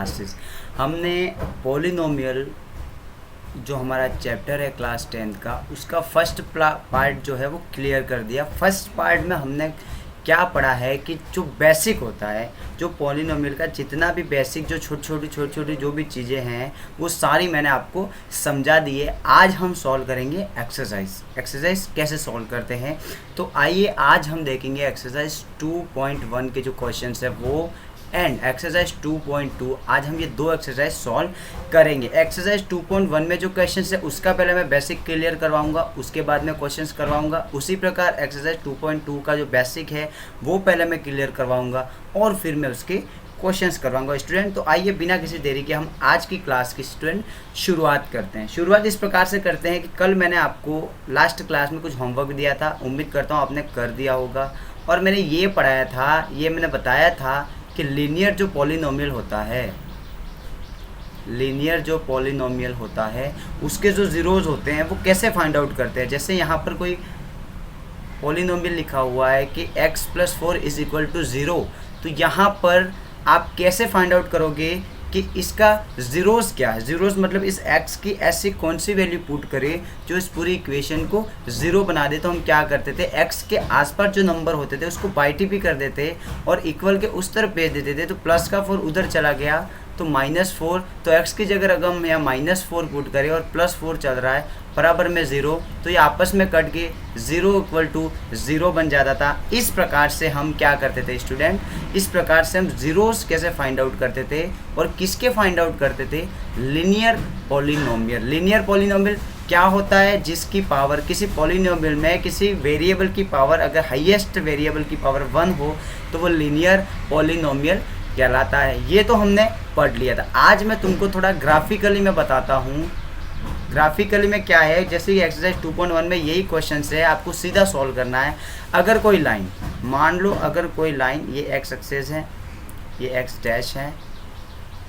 Classes. हमने polynomial जो हमारा चैप्टर है क्लास 10th का, उसका फर्स्ट पार्ट जो है वो क्लियर कर दिया। फर्स्ट पार्ट में हमने क्या पढ़ा है कि जो बेसिक होता है, जो पॉलिनोमियल का जितना भी बेसिक, जो छोटी छोटी जो भी चीज़ें हैं वो सारी मैंने आपको समझा दी है। आज हम सॉल्व करेंगे एक्सरसाइज कैसे सॉल्व करते हैं। तो आइए आज हम देखेंगे एक्सरसाइज 2.1 के जो क्वेश्चन है वो एंड एक्सरसाइज 2.2। आज हम ये दो एक्सरसाइज सॉल्व करेंगे। एक्सरसाइज 2.1 में जो क्वेश्चंस है उसका पहले मैं बेसिक क्लियर करवाऊंगा, उसके बाद में क्वेश्चंस करवाऊंगा। उसी प्रकार एक्सरसाइज 2.2 का जो बेसिक है वो पहले मैं क्लियर करवाऊंगा और फिर मैं उसके क्वेश्चंस करवाऊंगा स्टूडेंट। तो आइए बिना किसी देरी के हम आज की क्लास की स्टूडेंट शुरुआत करते हैं। शुरुआत इस प्रकार से करते हैं कि कल मैंने आपको लास्ट क्लास में कुछ होमवर्क दिया था, उम्मीद करता हूँ आपने कर दिया होगा। और मैंने ये पढ़ाया था, ये मैंने बताया था कि लीनियर जो पॉलिनोमियल होता है उसके जो ज़ीरोज़ होते हैं वो कैसे फाइंड आउट करते हैं। जैसे यहाँ पर कोई पॉलिनोमियल लिखा हुआ है कि x + 4 = 0, तो यहाँ पर आप कैसे फाइंड आउट करोगे कि इसका ज़ीरोज़ क्या है। ज़ीरोज़ मतलब इस x की ऐसी कौन सी वैल्यू पुट करे जो इस पूरी इक्वेशन को ज़ीरो बना दे। तो हम क्या करते थे, x के आसपास जो नंबर होते थे उसको बाई टी कर देते और इक्वल के उस तरफ भेज देते थे। तो प्लस का 4 उधर चला गया तो -4, तो x की जगह अगर हम यहाँ -4 पुट करें और +4 चल रहा है बराबर में 0, तो ये आपस में कट के 0 = 0 बन जाता था। इस प्रकार से हम क्या करते थे स्टूडेंट, इस प्रकार से हम ज़ीरोज़ कैसे फाइंड आउट करते थे और किसके फाइंड आउट करते थे, लीनियर पॉलिनोमियल। लीनियर पॉलिनोमियल क्या होता है, जिसकी पावर किसी पॉलिनोमियल में किसी वेरिएबल की पावर अगर हाईएस्ट वेरिएबल की पावर 1 हो तो वो लीनियर पॉलिनोमियल कहलाता है। ये तो हमने पढ़ लिया था। आज मैं तुमको थोड़ा ग्राफिकली में बताता हूँ। ग्राफिकली में क्या है, जैसे ये एक्सरसाइज 2.1 में यही क्वेश्चन है, आपको सीधा सॉल्व करना है। अगर कोई लाइन, मान लो अगर कोई लाइन, ये एक्स एक्सेस है, ये एक्स डैश है,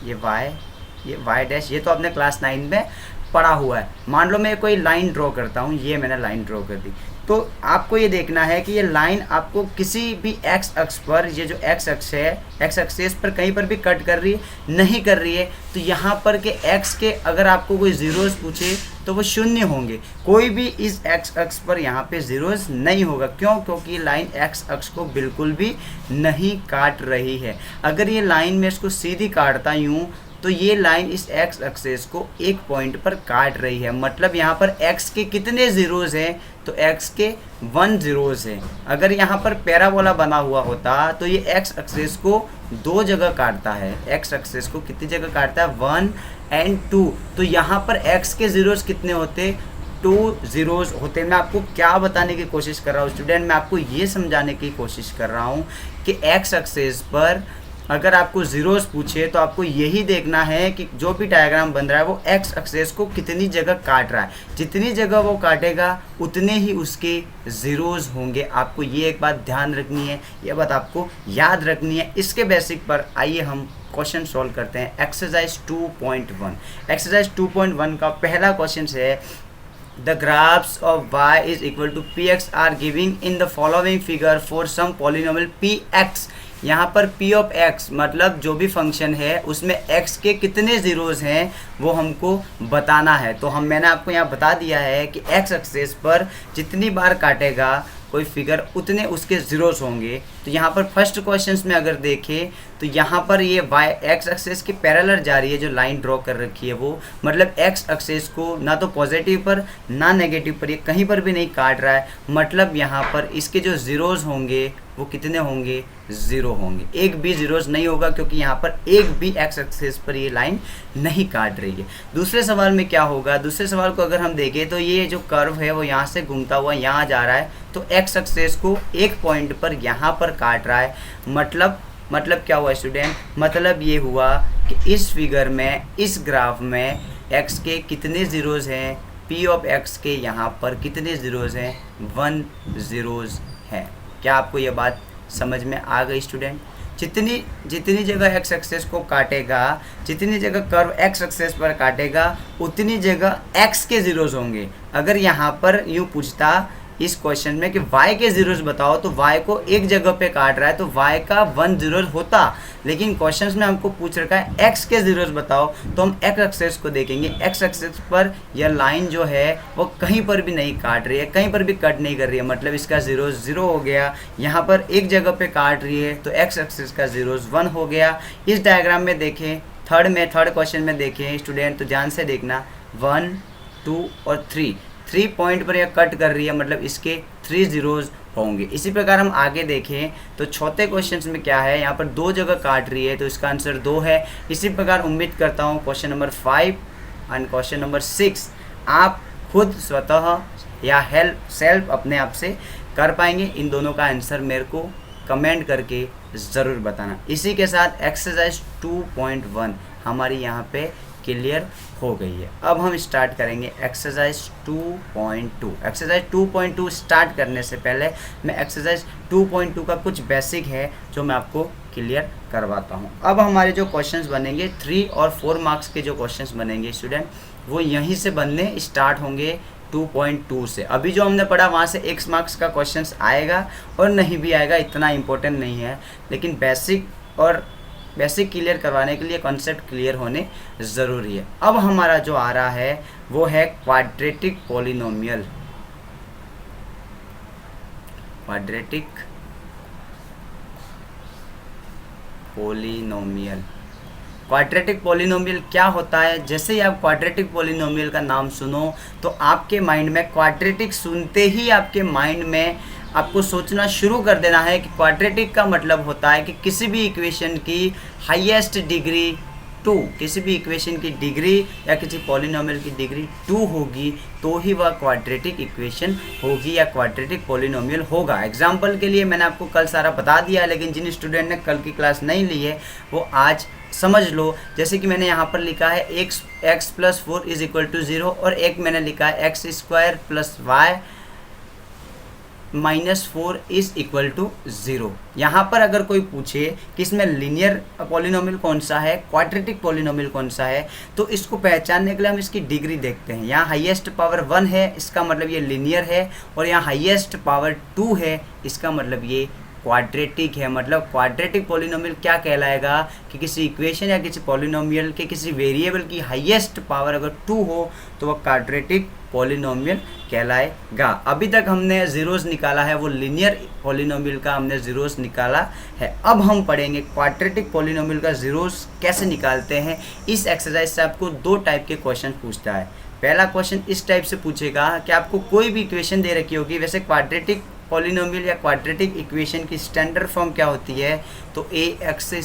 ये वाई डैश, ये तो आपने क्लास 9 में पढ़ा हुआ है। मान लो मैं कोई लाइन ड्रॉ करता हूँ, ये मैंने लाइन ड्रॉ कर दी, तो आपको ये देखना है कि ये लाइन आपको किसी भी एक्स अक्ष पर, ये जो एक्स अक्ष है, एक्स एक्सेस पर कहीं पर भी कट कर रही है, नहीं कर रही है। तो यहाँ पर के एक्स के अगर आपको कोई ज़ीरोज़ पूछे तो वो 0 होंगे। कोई भी इस एक्स अक्ष पर यहाँ पे ज़ीरोज़ नहीं होगा। क्यों? क्योंकि लाइन एक्स अक्ष को बिल्कुल भी नहीं काट रही है। अगर ये लाइन में इसको सीधी काटता यूँ तो ये लाइन इस एक्स एक्सेस को एक पॉइंट पर काट रही है। मतलब यहाँ पर x के कितने ज़ीरोज़ हैं, तो x के 1 ज़ीरोज़ हैं। अगर यहाँ पर पैराबोला बना हुआ होता तो ये x एक्सेस को 2 जगह काटता है। x एक्सेस को कितनी जगह काटता है, 1 और 2। तो यहाँ पर x के ज़ीरोज़ कितने होते, 2 ज़ीरोज़ होते। मैं आपको क्या बताने की कोशिश कर रहा हूँ स्टूडेंट, मैं आपको ये समझाने की कोशिश कर रहा हूँ कि x एक्सेस पर अगर आपको ज़ीरोज़ पूछे तो आपको यही देखना है कि जो भी डायग्राम बन रहा है वो एक्स एक्सेस को कितनी जगह काट रहा है। जितनी जगह वो काटेगा उतने ही उसके ज़ीरोज़ होंगे। आपको ये एक बात ध्यान रखनी है, ये बात आपको याद रखनी है। इसके बेसिक पर आइए हम क्वेश्चन सॉल्व करते हैं। एक्सरसाइज 2.1। एक्सरसाइज 2.1 का पहला क्वेश्चन है, The graphs of y = px are giving in the following figure for some polynomial px। यहाँ पर p of x मतलब जो भी फंक्शन है उसमें x के कितने ज़ीरोज़ हैं वो हमको बताना है। तो मैंने आपको यहाँ बता दिया है कि x एक्सेस पर जितनी बार काटेगा कोई फिगर उतने उसके ज़ीरोज़ होंगे। तो यहाँ पर फर्स्ट क्वेश्चन में अगर देखें तो यहाँ पर ये y एक्स एक्सेस के पैरेलल जा रही है, जो लाइन ड्रॉ कर रखी है वो, मतलब x एक्सेस को ना तो पॉजिटिव पर ना नेगेटिव पर, ये कहीं पर भी नहीं काट रहा है। मतलब यहाँ पर इसके जो ज़ीरोज़ होंगे वो कितने होंगे, 0 होंगे। एक भी ज़ीरोज़ नहीं होगा क्योंकि यहाँ पर एक भी एक्स एक्सेस पर ये लाइन नहीं काट रही है। दूसरे सवाल में क्या होगा, दूसरे सवाल को अगर हम देखें तो ये जो कर्व है वो यहाँ से घूमता हुआ यहाँ जा रहा है, तो एक्स एक्सेस को एक पॉइंट पर यहाँ पर काट रहा है। मतलब क्या हुआ स्टूडेंट, मतलब ये हुआ कि इस फिगर में, इस ग्राफ में x के कितने ज़ीरोज़ हैं, p ऑफ x के यहाँ पर कितने ज़ीरोज़ हैं, 1 ज़ीरोज़ है। क्या आपको ये बात समझ में आ गई स्टूडेंट? जितनी जगह x एक्सेस को काटेगा, जितनी जगह कर्व x एक्सेस पर काटेगा उतनी जगह x के ज़ीरोज़ होंगे। अगर यहाँ पर यूँ पूछता इस क्वेश्चन में कि y के जीरोस बताओ, तो y को एक जगह पे काट रहा है तो y का 1 जीरो होता, लेकिन क्वेश्चन में हमको पूछ रखा है x के जीरोस बताओ, तो हम x एक्सेस को देखेंगे। x एक्सेस पर यह लाइन जो है वो कहीं पर भी नहीं काट रही है, कहीं पर भी कट नहीं कर रही है, मतलब इसका जीरो जीरो हो गया। यहाँ पर एक जगह पे काट रही है तो x एक्सेस का जीरोस 1 हो गया। इस डायग्राम में देखें, थर्ड क्वेश्चन में देखें स्टूडेंट, तो ध्यान से देखना, 1 2 और 3 पॉइंट पर यह कट कर रही है, मतलब इसके 3 जीरोज होंगे। इसी प्रकार हम आगे देखें तो चौथे क्वेश्चन में क्या है, यहाँ पर 2 जगह काट रही है तो इसका आंसर 2 है। इसी प्रकार उम्मीद करता हूँ question number 5 and question number 6 आप खुद स्वतः या सेल्फ अपने आप से कर पाएंगे। इन दोनों का आंसर मेरे को कमेंट करके ज़रूर बताना। इसी के साथ एक्सरसाइज 2.1 हमारी यहाँ पे क्लियर हो गई है। अब हम स्टार्ट करेंगे एक्सरसाइज 2.2। एक्सरसाइज 2.2 स्टार्ट करने से पहले मैं एक्सरसाइज 2.2 का कुछ बेसिक है जो मैं आपको क्लियर करवाता हूँ। अब हमारे जो क्वेश्चंस बनेंगे 3 और 4 मार्क्स के जो क्वेश्चंस बनेंगे स्टूडेंट, वो यहीं से बनने स्टार्ट होंगे 2.2 से। अभी जो हमने पढ़ा वहाँ से x मार्क्स का क्वेश्चंस आएगा और नहीं भी आएगा, इतना इम्पोर्टेंट नहीं है, लेकिन बेसिक क्लियर करवाने के लिए कॉन्सेप्ट क्लियर होने ज़रूरी है। अब हमारा जो आ रहा है वो है क्वाड्रेटिक पॉलिनोमियल। क्वाड्रेटिक पॉलिनोमियल क्या होता है? जैसे ही आप क्वाड्रेटिक पॉलिनोमियल का नाम सुनो तो आपके माइंड में क्वाड्रेटिक सुनते ही आपके माइंड में आपको सोचना शुरू कर देना है कि क्वाड्रेटिक का मतलब होता है कि किसी भी इक्वेशन की हाईएस्ट डिग्री 2, किसी भी इक्वेशन की डिग्री या किसी पॉलिनोमियल की डिग्री 2 होगी तो ही वह क्वाड्रेटिक इक्वेशन होगी या क्वाड्रेटिक पॉलिनोमियल होगा। एग्जाम्पल के लिए मैंने आपको कल सारा बता दिया, लेकिन जिन स्टूडेंट ने कल की क्लास नहीं ली है वो आज समझ लो। जैसे कि मैंने यहाँ पर लिखा है x + 4 = 0 और एक मैंने लिखा है x² + y -4 = 0। यहाँ पर अगर कोई पूछे कि इसमें लीनियर पॉलिनोमियल कौन सा है, क्वाड्रेटिक पॉलिनोमियल कौन सा है, तो इसको पहचानने के लिए हम इसकी डिग्री देखते हैं। यहाँ हाईएस्ट पावर 1 है, इसका मतलब ये लीनियर है, और यहाँ हाईएस्ट पावर 2 है, इसका मतलब ये क्वाड्रेटिक है। मतलब क्वाड्रेटिक पॉलिनोमियल क्या कहलाएगा कि किसी इक्वेशन या किसी पॉलिनोमियल के किसी वेरिएबल की हाईएस्ट पावर अगर 2 हो तो वह क्वाड्रेटिक पॉलिनोमियल कहलाएगा। अभी तक हमने जीरोस निकाला है, वो लीनियर पॉलिनोमियल का हमने जीरोस निकाला है। अब हम पढ़ेंगे क्वाड्रेटिक पॉलिनोमियल का जीरोस कैसे निकालते हैं। इस एक्सरसाइज से आपको 2 टाइप के क्वेश्चन पूछता है। पहला क्वेश्चन इस टाइप से पूछेगा कि आपको कोई भी इक्वेशन दे रखी होगी, वैसे क्वाड्रेटिक पॉलिनोमियल या क्वाड्रेटिक इक्वेशन की स्टैंडर्ड फॉर्म क्या होती है, तो ax²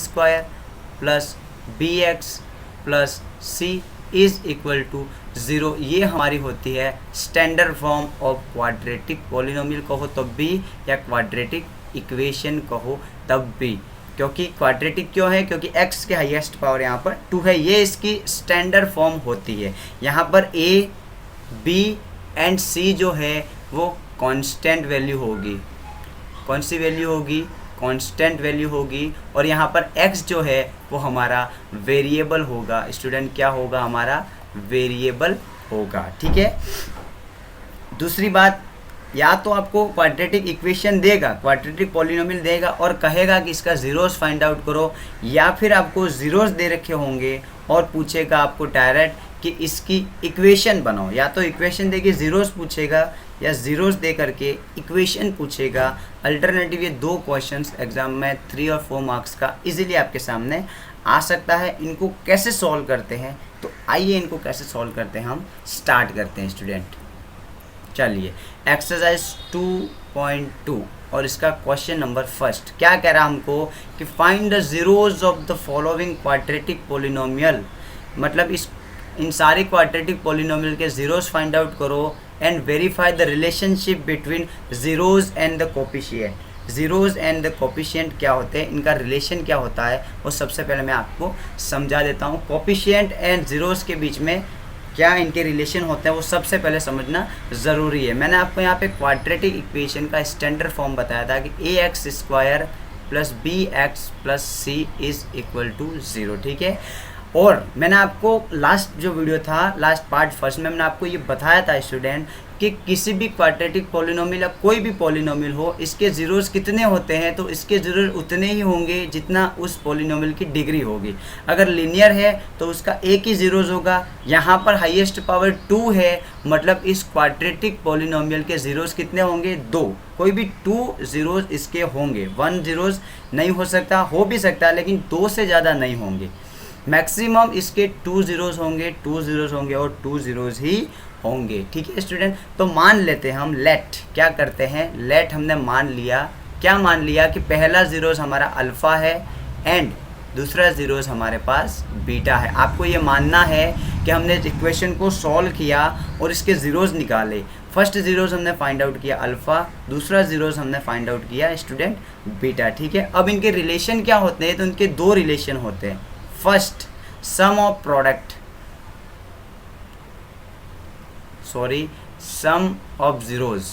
+ bx + c = 0। ये हमारी होती है standard form of quadratic polynomial कहो तब भी या क्वाड्रेटिक इक्वेशन कहो तब भी। क्योंकि क्वाड्रेटिक क्यों है? क्योंकि x के हाईएस्ट पावर यहाँ पर 2 है, ये इसकी स्टैंडर्ड फॉर्म होती है। यहाँ पर a, b एंड c जो है वो कांस्टेंट वैल्यू होगी। कौन सी वैल्यू होगी? कांस्टेंट वैल्यू होगी। और यहाँ पर x जो है वो हमारा वेरिएबल होगा। स्टूडेंट क्या होगा? हमारा वेरिएबल होगा। ठीक है। दूसरी बात, या तो आपको क्वाड्रेटिक इक्वेशन देगा, क्वाड्रेटिक पॉलिनोमियल देगा और कहेगा कि इसका जीरोस फाइंड आउट करो, या फिर आपको जीरोस दे रखे होंगे और पूछेगा आपको डायरेक्ट कि इसकी इक्वेशन बनाओ। या तो इक्वेशन देके जीरोस पूछेगा या जीरोस दे करके इक्वेशन पूछेगा। अल्टरनेटिव ये 2 क्वेश्चंस एग्जाम में 3 और 4 मार्क्स का इजीली आपके सामने आ सकता है। इनको कैसे सॉल्व करते हैं, तो आइए इनको कैसे सॉल्व करते हैं हम स्टार्ट करते हैं स्टूडेंट। चलिए, एक्सरसाइज 2.2 और इसका क्वेश्चन नंबर 1 क्या कह रहा है हमको कि find the zeros of the following quadratic polynomial. मतलब इन सारे क्वाड्रेटिक पॉलिनोमियल के जीरोस फाइंड आउट करो and verify the relationship between zeros and the coefficient. Zeros and the coefficient क्या होते हैं, इनका रिलेशन क्या होता है, वो सबसे पहले मैं आपको समझा देता हूँ। कोफिशिएंट एंड जीरोस के बीच में क्या इनके रिलेशन होते हैं वो सबसे पहले समझना ज़रूरी है। मैंने आपको यहाँ पे क्वाड्रेटिक इक्वेशन का स्टैंडर्ड फॉर्म बताया था कि ax² + bx + c = 0। ठीक है। और मैंने आपको लास्ट जो वीडियो था, लास्ट पार्ट 1 में मैंने आपको ये बताया था स्टूडेंट कि किसी भी क्वाड्रेटिक पॉलिनोमियल या कोई भी पॉलिनोमियल हो, इसके ज़ीरोज़ कितने होते हैं, तो इसके ज़ीरोज़ उतने ही होंगे जितना उस पॉलिनोमियल की डिग्री होगी। अगर लीनियर है तो उसका एक ही ज़ीरोज़ होगा। यहाँ पर हाईएस्ट पावर 2 है, मतलब इस क्वाड्रेटिक पॉलिनोमियल के ज़ीरोज़ कितने होंगे, 2। कोई भी 2 ज़ीरोज़ इसके होंगे, 1 ज़ीरोज़ नहीं हो सकता, हो भी सकता है लेकिन 2 से ज़्यादा नहीं होंगे। मैक्सिमम इसके 2 ज़ीरोज़ होंगे, 2 ज़ीरोज़ होंगे और 2 ज़ीरोज़ ही होंगे। ठीक है स्टूडेंट, तो मान लेते हैं हम, लेट क्या करते हैं, लेट हमने मान लिया, क्या मान लिया कि पहला ज़ीरोज़ हमारा अल्फ़ा है एंड दूसरा ज़ीरोज़ हमारे पास बीटा है। आपको ये मानना है कि हमने इक्वेशन को सॉल्व किया और इसके ज़ीरोज़ निकाले। फर्स्ट ज़ीरोज़ हमने फाइंड आउट किया अल्फ़ा, दूसरा ज़ीरोज़ हमने फाइंड आउट किया स्टूडेंट बीटा। ठीक है, अब इनके रिलेशन क्या होते हैं, तो इनके 2 रिलेशन होते हैं। फर्स्ट सम ऑफ ज़ीरोज़,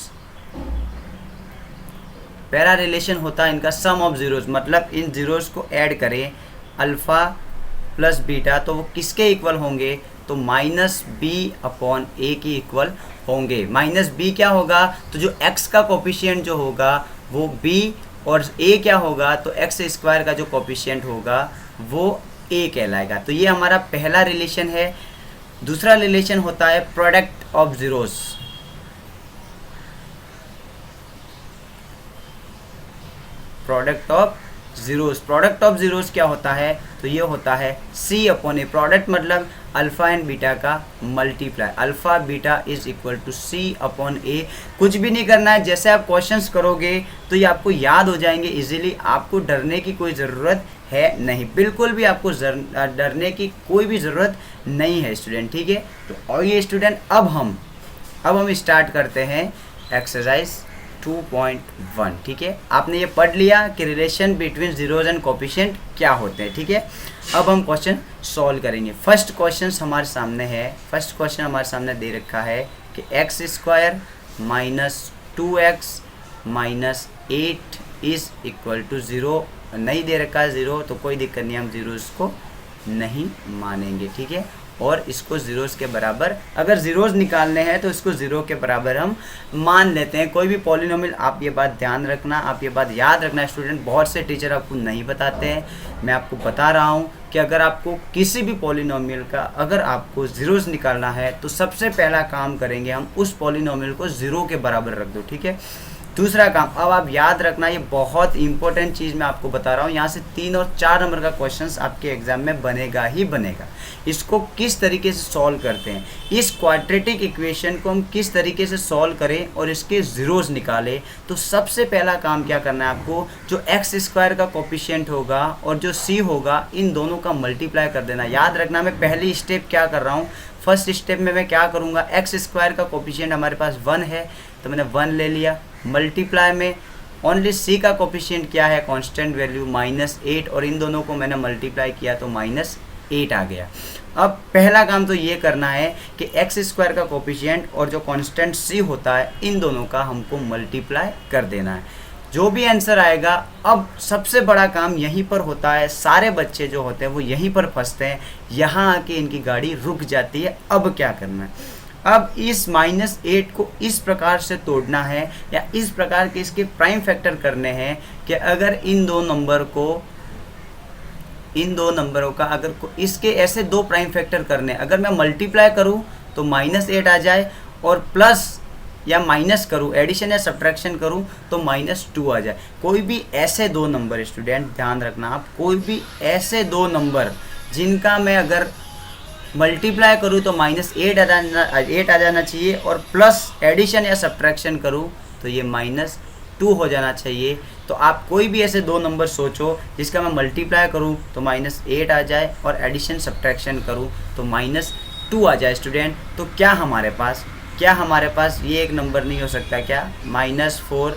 पहला रिलेशन होता है इनका सम ऑफ ज़ीरोज़, मतलब इन ज़ीरोज़ को ऐड करें अल्फ़ा प्लस बीटा तो वो किसके इक्वल होंगे, तो -b/a के इक्वल होंगे। -b क्या होगा, तो जो x का कोफिशिएंट जो होगा वो b और a क्या होगा, तो x² का जो कोफिशिएंट होगा वो a कहलाएगा। तो ये हमारा पहला रिलेशन है। दूसरा रिलेशन होता है product of zeros, product of zeros क्या होता है, तो ये होता है c/a। प्रोडक्ट मतलब अल्फ़ा एंड बीटा का multiply, alpha beta is equal to c/a। कुछ भी नहीं करना है, जैसे आप क्वेश्चंस करोगे तो ये आपको याद हो जाएंगे इजीली, आपको डरने की कोई ज़रूरत है नहीं, बिल्कुल भी आपको डरने की कोई भी ज़रूरत नहीं है स्टूडेंट। ठीक है, तो और ये स्टूडेंट अब हम स्टार्ट करते हैं एक्सरसाइज 2.1। ठीक है, आपने ये पढ़ लिया कि relation between zeros and coefficient क्या होते हैं। ठीक है, अब हम क्वेश्चन सॉल्व करेंगे। फर्स्ट क्वेश्चन हमारे सामने दे रखा है कि x² - 2x - 8 is equal to 0। नहीं दे रखा है 0 तो कोई दिक्कत नहीं, हम ज़ीरोज़ को नहीं मानेंगे। ठीक है, और इसको ज़ीरोज़ के बराबर, अगर ज़ीरोज़ निकालने हैं तो इसको 0 के बराबर हम मान लेते हैं। कोई भी पॉलिनोमियल, आप ये बात ध्यान रखना, आप ये बात याद रखना स्टूडेंट, बहुत से टीचर आपको नहीं बताते हैं, मैं आपको बता रहा हूँ कि अगर आपको किसी भी पॉलिनोमियल का अगर आपको ज़ीरोज़ निकालना है तो सबसे पहला काम करेंगे हम उस पॉलिनोमियल को 0 के बराबर रख दो। ठीक है, दूसरा काम, अब आप याद रखना, ये बहुत इंपॉर्टेंट चीज़ मैं आपको बता रहा हूँ, यहाँ से 3 और 4 नंबर का क्वेश्चंस आपके एग्जाम में बनेगा ही बनेगा। इसको किस तरीके से सॉल्व करते हैं, इस क्वाड्रेटिक इक्वेशन को हम किस तरीके से सॉल्व करें और इसके ज़ीरोज़ निकालें, तो सबसे पहला काम क्या करना है आपको, जो x² का कोफिशिएंट होगा और जो c होगा, इन दोनों का मल्टीप्लाई कर देना। याद रखना, मैं पहली स्टेप क्या कर रहा हूँ, फर्स्ट स्टेप में मैं क्या करूँगा, x² का कोफिशिएंट हमारे पास 1 है तो मैंने 1 ले लिया, मल्टीप्लाई में ओनली c का कोफिशिएंट क्या है, कांस्टेंट वैल्यू -8, और इन दोनों को मैंने मल्टीप्लाई किया तो -8 आ गया। अब पहला काम तो ये करना है कि x² का कोफिशिएंट और जो कांस्टेंट c होता है, इन दोनों का हमको मल्टीप्लाई कर देना है, जो भी आंसर आएगा। अब सबसे बड़ा काम यहीं पर होता है, सारे बच्चे जो होते हैं वो यहीं पर फंसते हैं, यहाँ आके इनकी गाड़ी रुक जाती है। अब क्या करना है, अब इस -8 को इस प्रकार से तोड़ना है या इस प्रकार के इसके प्राइम फैक्टर करने हैं कि अगर इन दो नंबरों का अगर इसके ऐसे 2 प्राइम फैक्टर करने, अगर मैं मल्टीप्लाई करूं तो -8 आ जाए और प्लस या माइनस करूं, एडिशन या सब्ट्रैक्शन करूं तो -2 आ जाए। कोई भी ऐसे 2 नंबर स्टूडेंट ध्यान रखना आप, कोई भी ऐसे 2 नंबर जिनका मैं अगर मल्टीप्लाई करूँ तो -8 आ जाना चाहिए और प्लस एडिशन या सब्ट्रैक्शन करूँ तो ये -2 हो जाना चाहिए। तो आप कोई भी ऐसे 2 नंबर सोचो जिसका मैं मल्टीप्लाई करूँ तो -8 आ जाए और एडिशन सब्ट्रैक्शन करूँ तो -2 आ जाए स्टूडेंट। तो क्या हमारे पास ये एक नंबर नहीं हो सकता क्या, -4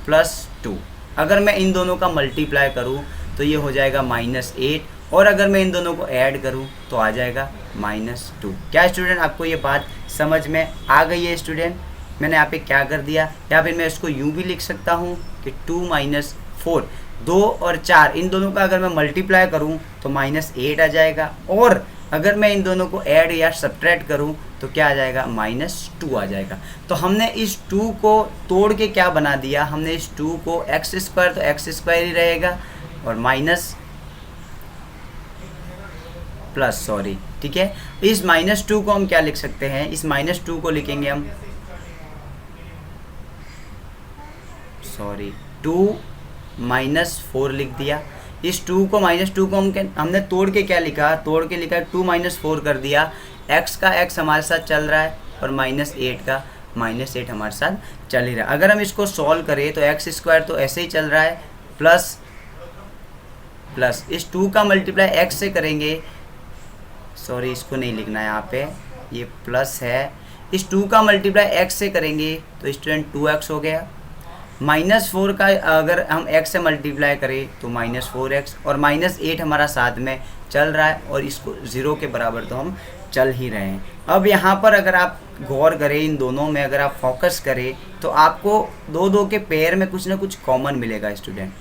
+ 2। अगर मैं इन दोनों का मल्टीप्लाई करूँ तो ये हो जाएगा -8 और अगर मैं इन दोनों को ऐड करूं तो आ जाएगा -2। क्या स्टूडेंट आपको ये बात समझ में आ गई है स्टूडेंट? मैंने यहाँ पे क्या कर दिया, या फिर मैं इसको यूँ भी लिख सकता हूँ कि 2 - 4, 2 और 4 इन दोनों का अगर मैं मल्टीप्लाई करूँ तो -8 आ जाएगा और अगर मैं इन दोनों को ऐड या सब्ट्रैक्ट करूँ तो क्या आ जाएगा, -2 आ जाएगा। तो हमने इस 2 को तोड़ के क्या बना दिया, हमने इस 2 को x² तो x² ही रहेगा और माइनस प्लस, सॉरी, ठीक है। इस -2 को हम क्या लिख सकते हैं, इस -2 को लिखेंगे हम, सॉरी, 2 - 4 लिख दिया। इस 2 को -2 को हमने तोड़ के क्या लिखा, तोड़ के लिखा 2 - 4 कर दिया। x का x हमारे साथ चल रहा है और -8 का -8 हमारे साथ चल ही रहा है। अगर हम इसको सॉल्व करें तो x² तो ऐसे ही चल रहा है, प्लस इस 2 का मल्टीप्लाई x से करेंगे, सॉरी इसको नहीं लिखना है यहाँ पे, ये प्लस है। इस 2 का मल्टीप्लाई x से करेंगे तो स्टूडेंट 2x हो गया। -4 का अगर हम x से मल्टीप्लाई करें तो -4x और -8 हमारा साथ में चल रहा है और इसको 0 के बराबर तो हम चल ही रहे हैं। अब यहाँ पर अगर आप गौर करें, इन दोनों में अगर आप फोकस करें तो आपको दो के पेयर में कुछ ना कुछ कॉमन मिलेगा स्टूडेंट।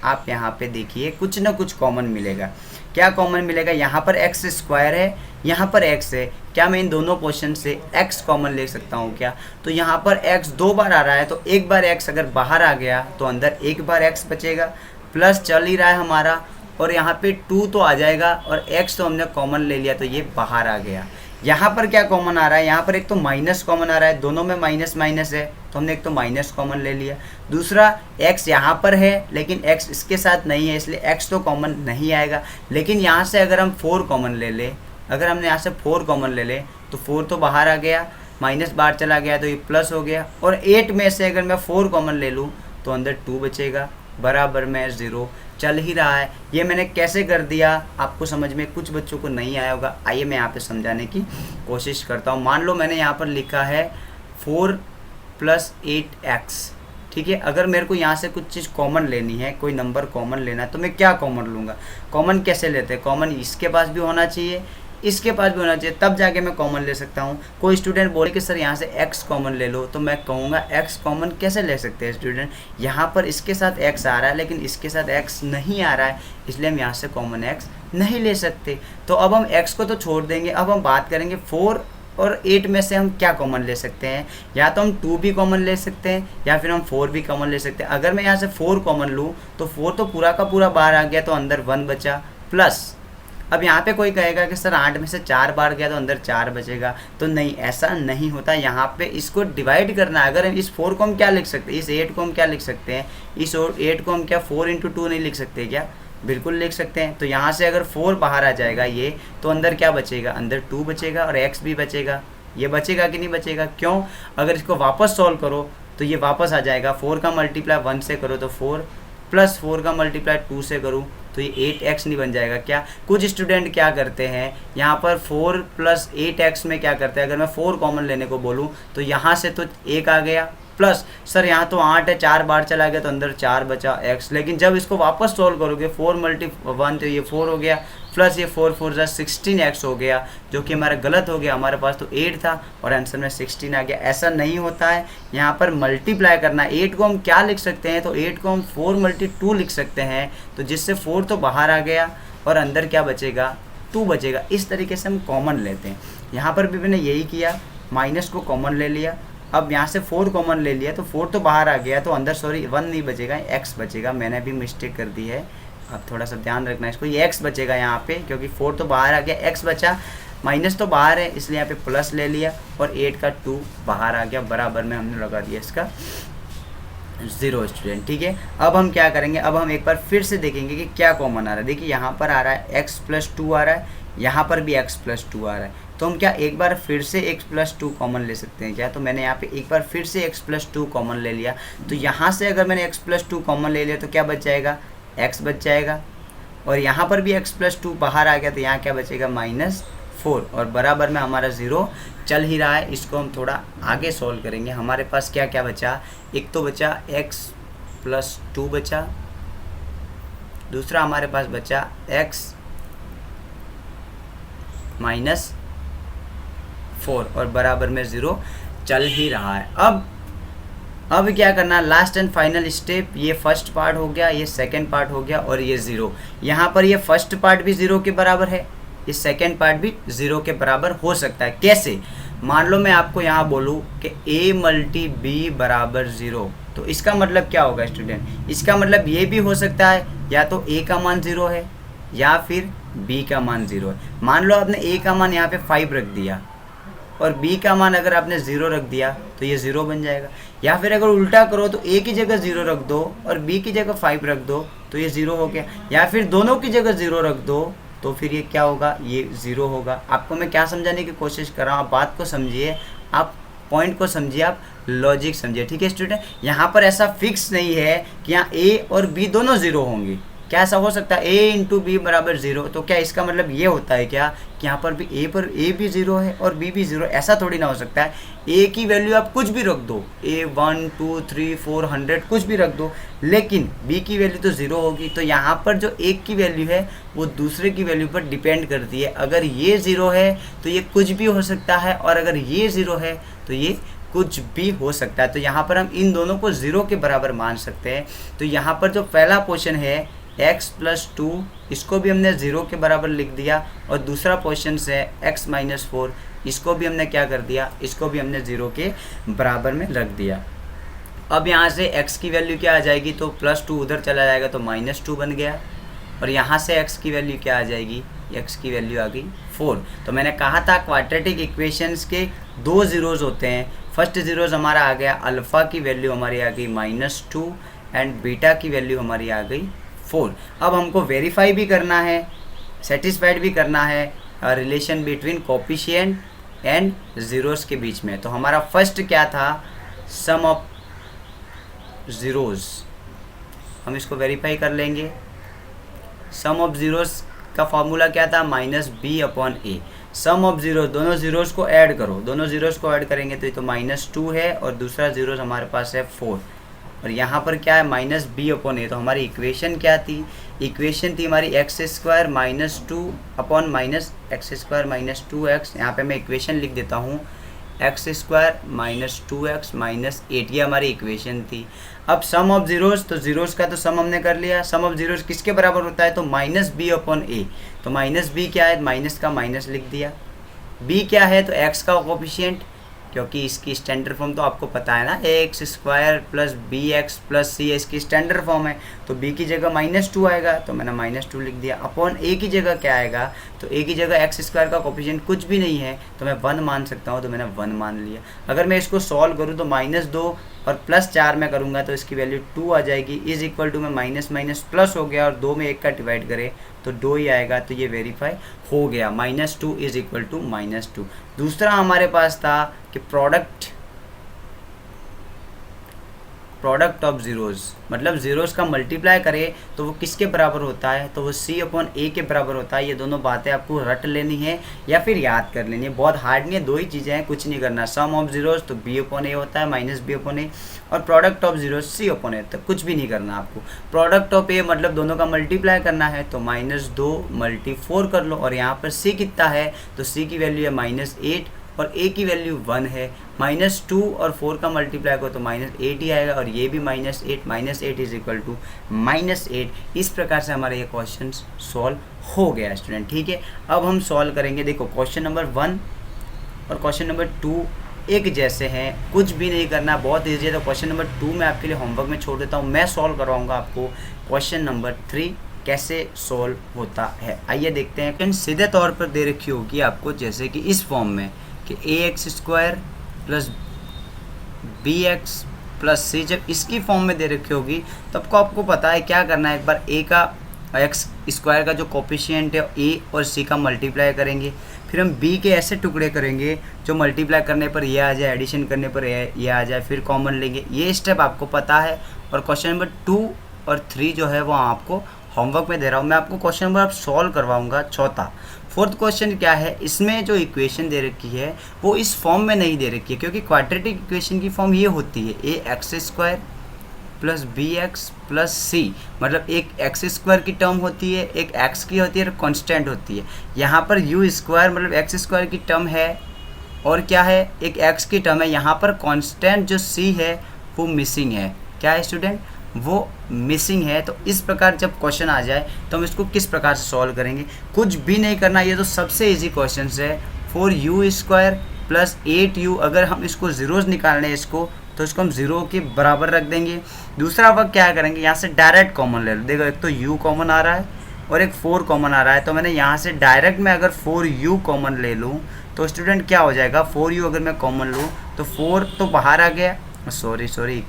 आप यहाँ पे देखिए कुछ ना कुछ कॉमन मिलेगा। क्या कॉमन मिलेगा, यहाँ पर x² है, यहाँ पर x है। क्या मैं इन दोनों पोर्शन से x कॉमन ले सकता हूँ क्या? तो यहाँ पर x 2 बार आ रहा है तो एक बार x अगर बाहर आ गया तो अंदर एक बार x बचेगा, प्लस चल ही रहा है हमारा, और यहाँ पे 2 तो आ जाएगा और x तो हमने कॉमन ले लिया तो ये बाहर आ गया। यहाँ पर क्या कॉमन आ रहा है, यहाँ पर एक तो माइनस कॉमन आ रहा है, दोनों में माइनस माइनस है तो हमने एक तो माइनस कॉमन ले लिया। दूसरा x यहाँ पर है लेकिन x इसके साथ नहीं है इसलिए x तो कॉमन नहीं आएगा। लेकिन यहाँ से अगर हम 4 कॉमन ले ले, अगर हमने यहाँ से 4 कॉमन ले ले तो 4 तो बाहर आ गया, माइनस बाहर चला गया तो ये प्लस हो गया। और 8 में से अगर मैं 4 कॉमन ले लूँ तो अंदर 2 बचेगा, बराबर में 0 चल ही रहा है। ये मैंने कैसे कर दिया आपको समझ में कुछ बच्चों को नहीं आया होगा, आइए मैं यहाँ पे समझाने की कोशिश करता हूँ। मान लो मैंने यहाँ पर लिखा है 4 + 8x, ठीक है। अगर मेरे को यहाँ से कुछ चीज़ कॉमन लेनी है, कोई नंबर कॉमन लेना है तो मैं क्या कॉमन लूँगा? कॉमन कैसे लेते हैं? कॉमन इसके पास भी होना चाहिए, इसके पास भी होना चाहिए, तब जाके मैं कॉमन ले सकता हूँ। कोई स्टूडेंट बोले कि सर यहाँ से x कॉमन ले लो, तो मैं कहूँगा x कॉमन कैसे ले सकते हैं स्टूडेंट? यहाँ पर इसके साथ x आ रहा है लेकिन इसके साथ x नहीं आ रहा है, इसलिए हम यहाँ से कॉमन x नहीं ले सकते। तो अब हम x को तो छोड़ देंगे, अब हम बात करेंगे 4 और 8 में से हम क्या कॉमन ले सकते हैं। या तो हम 2 भी कॉमन ले सकते हैं या फिर हम 4 भी कॉमन ले सकते हैं। अगर मैं यहाँ से 4 कॉमन लूँ तो 4 तो पूरा का पूरा बाहर आ गया तो अंदर 1 बचा, प्लस अब यहाँ पे कोई कहेगा कि सर 8 में से 4 बार गया तो अंदर 4 बचेगा, तो नहीं, ऐसा नहीं होता। यहाँ पे इसको डिवाइड करना है। अगर इस 4 को हम क्या लिख सकते हैं, इस 8 को हम क्या लिख सकते हैं, इस 8 को हम क्या 4 × 2 नहीं लिख सकते क्या? बिल्कुल लिख सकते हैं। तो यहाँ से अगर 4 बाहर आ जाएगा ये, तो अंदर क्या बचेगा, अंदर 2 बचेगा और x भी बचेगा। ये बचेगा कि नहीं बचेगा? क्यों? अगर इसको वापस सॉल्व करो तो ये वापस आ जाएगा। 4 का मल्टीप्लाई 1 से करो तो 4, प्लस 4 का मल्टीप्लाई 2 से करूँ तो ये 8x नहीं बन जाएगा क्या? कुछ स्टूडेंट क्या करते हैं, यहाँ पर 4 + 8x में क्या करते हैं, अगर मैं 4 कॉमन लेने को बोलूँ तो यहाँ से तो 1 आ गया, प्लस सर यहाँ तो 8 है, 4 बार चला गया तो अंदर 4 बचा x। लेकिन जब इसको वापस सॉल्व करोगे 4 × 1 तो ये 4 हो गया, प्लस ये 4 × 4 = 16x हो गया, जो कि हमारा गलत हो गया। हमारे पास तो 8 था और आंसर में 16 आ गया। ऐसा नहीं होता है, यहाँ पर मल्टीप्लाई करना है। 8 को हम क्या लिख सकते हैं, तो 8 को हम 4 × 2 लिख सकते हैं, तो जिससे 4 तो बाहर आ गया और अंदर क्या बचेगा, 2 बचेगा। इस तरीके से हम कॉमन लेते हैं। यहाँ पर भी मैंने यही किया, माइनस को कॉमन ले लिया। अब यहाँ से 4 कॉमन ले लिया तो 4 तो बाहर आ गया, तो अंदर 1 नहीं बचेगा, x बचेगा। मैंने भी मिस्टेक कर दी है, अब थोड़ा सा ध्यान रखना है इसको। ये x बचेगा यहाँ पे, क्योंकि 4 तो बाहर आ गया, x बचा, माइनस तो बाहर है इसलिए यहाँ पे प्लस ले लिया और 8 का 2 बाहर आ गया, बराबर में हमने लगा दिया इसका 0 स्टूडेंट, ठीक है। अब हम क्या करेंगे, अब हम एक बार फिर से देखेंगे कि क्या कॉमन आ रहा है। देखिए यहाँ पर आ रहा है x + 2 आ रहा है, यहाँ पर भी x + 2 आ रहा है, तो हम क्या एक बार फिर से x + 2 कॉमन ले सकते हैं क्या? तो मैंने यहाँ पे एक बार फिर से x + 2 कॉमन ले लिया, तो यहाँ से अगर मैंने x + 2 कॉमन ले लिया तो क्या बच जाएगा, x बच जाएगा। और यहाँ पर भी x + 2 बाहर आ गया तो यहाँ क्या बचेगा, -4, और बराबर में हमारा 0 चल ही रहा है। इसको हम थोड़ा आगे सॉल्व करेंगे। हमारे पास क्या क्या बचा, एक तो बचा x + 2 बचा, दूसरा हमारे पास बचा x -4 और बराबर में 0 चल ही रहा है। अब क्या करना, लास्ट एंड फाइनल स्टेप। ये फर्स्ट पार्ट हो गया, ये सेकंड पार्ट हो गया और ये 0। यहाँ पर ये फर्स्ट पार्ट भी 0 के बराबर है, ये सेकेंड पार्ट भी 0 के बराबर हो सकता है। कैसे? मान लो मैं आपको यहाँ बोलूँ कि a मल्टी बी बराबर 0, तो इसका मतलब क्या होगा स्टूडेंट? इसका मतलब ये भी हो सकता है या तो a का मान 0 है या फिर b का मान 0 है। मान लो आपने a का मान यहाँ पे 5 रख दिया और b का मान अगर आपने 0 रख दिया तो ये 0 बन जाएगा। या फिर अगर उल्टा करो तो a की जगह 0 रख दो और b की जगह 5 रख दो तो ये 0 हो गया। या फिर दोनों की जगह 0 रख दो तो फिर ये क्या होगा? ये 0 होगा। आपको मैं क्या समझाने की कोशिश कर रहा हूँ, आप बात को समझिए, आप पॉइंट को समझिए, आप लॉजिक समझिए। ठीक है स्टूडेंट, यहाँ पर ऐसा फिक्स नहीं है कि यहाँ a और b दोनों 0 होंगे। क्या ऐसा हो सकता है? a इंटू बी बराबर 0, तो क्या इसका मतलब ये होता है क्या कि यहाँ पर भी a भी 0 है और b भी 0? ऐसा थोड़ी ना हो सकता है। a की वैल्यू आप कुछ भी रख दो, a 1 2 3 4 100 कुछ भी रख दो, लेकिन b की वैल्यू तो 0 होगी। तो यहाँ पर जो एक की वैल्यू है वो दूसरे की वैल्यू पर डिपेंड करती है। अगर ये 0 है तो ये कुछ भी हो सकता है और अगर ये 0 है तो ये कुछ भी हो सकता है। तो यहाँ पर हम इन दोनों को 0 के बराबर मान सकते हैं। तो यहाँ पर जो पहला पोर्शन है x प्लस 2, इसको भी हमने 0 के बराबर लिख दिया और दूसरा पोर्शन से x माइनस 4, इसको भी हमने क्या कर दिया? इसको भी हमने 0 के बराबर में रख दिया। अब यहाँ से x की वैल्यू क्या आ जाएगी? तो प्लस 2 उधर चला जाएगा तो माइनस 2 बन गया और यहाँ से x की वैल्यू क्या आ जाएगी? x की वैल्यू आ गई 4। तो मैंने कहा था क्वाड्रेटिक इक्वेशंस के 2 ज़ीरोज़ होते हैं। फर्स्ट ज़ीरोज़ हमारा आ गया, अल्फ़ा की वैल्यू हमारी आ गई -2 एंड बीटा की वैल्यू हमारी आ गई 4। अब हमको वेरीफाई भी करना है, सेटिस्फाइड भी करना है relation between coefficient and zeros के बीच में। तो हमारा फर्स्ट क्या था? सम ऑफ ज़ीरोज़। हम इसको वेरीफाई कर लेंगे। सम ऑफ ज़ीरोज़ का फॉर्मूला क्या था? -b/a। सम ऑफ ज़ीरोज़, दोनों ज़ीरोज़ को ऐड करो, दोनों ज़ीरोज़ को ऐड करेंगे तो ये तो -2 है और दूसरा ज़ीरोज़ हमारे पास है 4 और यहाँ पर क्या है? -b/a। तो हमारी इक्वेशन क्या थी? इक्वेशन थी हमारी x² - 2 अपॉन -x² - 2x। यहाँ पे मैं इक्वेशन लिख देता हूँ, x² - 2x - 8, ये हमारी इक्वेशन थी। अब सम ऑफ ज़ीरोज़, तो ज़ीरोज़ का तो सम हमने कर लिया। सम ऑफ ज़ीरोज़ किसके बराबर होता है? तो -b/a। तो -b क्या है? माइनस का माइनस लिख दिया। b क्या है? तो x का कोफिशिएंट, क्योंकि इसकी स्टैंडर्ड फॉर्म तो आपको पता है ना, ax² + bx + c इसकी स्टैंडर्ड फॉर्म है। तो b की जगह -2 आएगा तो मैंने -2 लिख दिया। अपॉन a की जगह क्या आएगा? तो a की जगह x² का कोफिशिएंट कुछ भी नहीं है तो मैं 1 मान सकता हूँ, तो मैंने 1 मान लिया। अगर मैं इसको सॉल्व करूँ तो -2 और +4 में करूँगा तो इसकी वैल्यू 2 आ जाएगी। इज इक्वल टू में माइनस माइनस प्लस हो गया और 2 में 1 का डिवाइड करें तो 2 ही आएगा। तो ये वेरीफाई हो गया, -2 इज इक्वल टू -2। दूसरा हमारे पास था कि प्रोडक्ट ऑफ ज़ीरोज़, मतलब ज़ीरोज़ का मल्टीप्लाई करें तो वो किसके बराबर होता है? तो वो c/a के बराबर होता है। ये दोनों बातें आपको रट लेनी है या फिर याद कर लेनी है, बहुत हार्ड नहीं है, 2 ही चीज़ें हैं, कुछ नहीं करना। सम ऑफ ज़ीरोज़ तो b/a होता है -b/a और प्रोडक्ट ऑफ ज़ीरोज़ c/a, तो कुछ भी नहीं करना आपको। प्रोडक्ट ऑफ a मतलब दोनों का मल्टीप्लाई करना है तो -2 × 4 कर लो और यहाँ पर c कितना है? तो c की वैल्यू है -8 और a की वैल्यू 1 है। -2 और 4 का मल्टीप्लाई को तो -8 ही आएगा और ये भी -8 इज इक्वल टू -8। इस प्रकार से हमारा ये क्वेश्चन सॉल्व हो गया स्टूडेंट। ठीक है, अब हम सॉल्व करेंगे। देखो क्वेश्चन नंबर 1 और क्वेश्चन नंबर 2 एक जैसे हैं, कुछ भी नहीं करना, बहुत ईजी है। तो क्वेश्चन नंबर 2 मैं आपके लिए होमवर्क में छोड़ देता हूँ, मैं सॉल्व करवाऊँगा आपको क्वेश्चन नंबर 3 कैसे सॉल्व होता है। आइए देखते हैं। सीधे तौर पर दे रखी होगी आपको जैसे कि इस फॉर्म में कि ax² + bx + c, जब इसकी फॉर्म में दे रखी होगी तब को आपको पता है क्या करना है। एक बार a का x² का जो कोफिशिएंट है a और c का मल्टीप्लाई करेंगे, फिर हम b के ऐसे टुकड़े करेंगे जो मल्टीप्लाई करने पर ये आ जाए, एडिशन करने पर ये आ जाए, फिर कॉमन लेंगे। ये स्टेप आपको पता है और क्वेश्चन नंबर 2 और 3 जो है वो आपको होमवर्क में दे रहा हूँ। मैं आपको क्वेश्चन नंबर अब सॉल्व करवाऊँगा चौथा। फोर्थ क्वेश्चन क्या है? इसमें जो इक्वेशन दे रखी है वो इस फॉर्म में नहीं दे रखी है, क्योंकि क्वाड्रेटिक इक्वेशन की फॉर्म ये होती है ax² + bx + c, मतलब एक x² की टर्म होती है, एक x की होती है और कांस्टेंट होती है। यहाँ पर u² मतलब x² की टर्म है और क्या है? एक x की टर्म है। यहाँ पर कांस्टेंट जो c है वो मिसिंग है। क्या है स्टूडेंट? वो मिसिंग है। तो इस प्रकार जब क्वेश्चन आ जाए तो हम इसको किस प्रकार से सॉल्व करेंगे, कुछ भी नहीं करना, ये तो सबसे इजी क्वेश्चन है। 4u² प्लस 8u, अगर हम इसको ज़ीरोज़ निकालने हैं इसको, तो इसको हम ज़ीरो के बराबर रख देंगे। दूसरा वक्त क्या करेंगे, यहाँ से डायरेक्ट कॉमन ले लो। देखो एक तो u कॉमन आ रहा है और एक 4 कॉमन आ रहा है, तो मैंने यहाँ से डायरेक्ट में अगर 4u कॉमन ले लूँ तो स्टूडेंट क्या हो जाएगा, 4u अगर मैं कॉमन लूँ तो 4 तो बाहर आ गया, सॉरी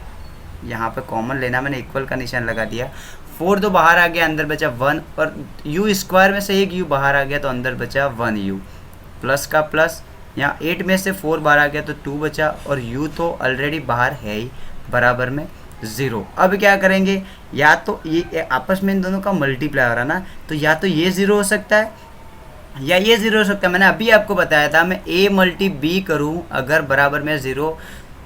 यहाँ पे कॉमन लेना, मैंने इक्वल का निशान लगा दिया। 4 तो बाहर आ गया, अंदर बचा 1, और u² में से एक u बाहर आ गया तो अंदर बचा 1u, प्लस का प्लस, यहाँ 8 में से 4 बाहर आ गया तो 2 बचा, और u तो ऑलरेडी बाहर है ही, बराबर में 0। अब क्या करेंगे, या तो ये आपस में इन दोनों का मल्टीप्लाई हो रहा ना, तो या तो ये 0 हो सकता है या ये 0 हो सकता है। मैंने अभी आपको बताया था, मैं a मल्टी b करूँ अगर बराबर में 0,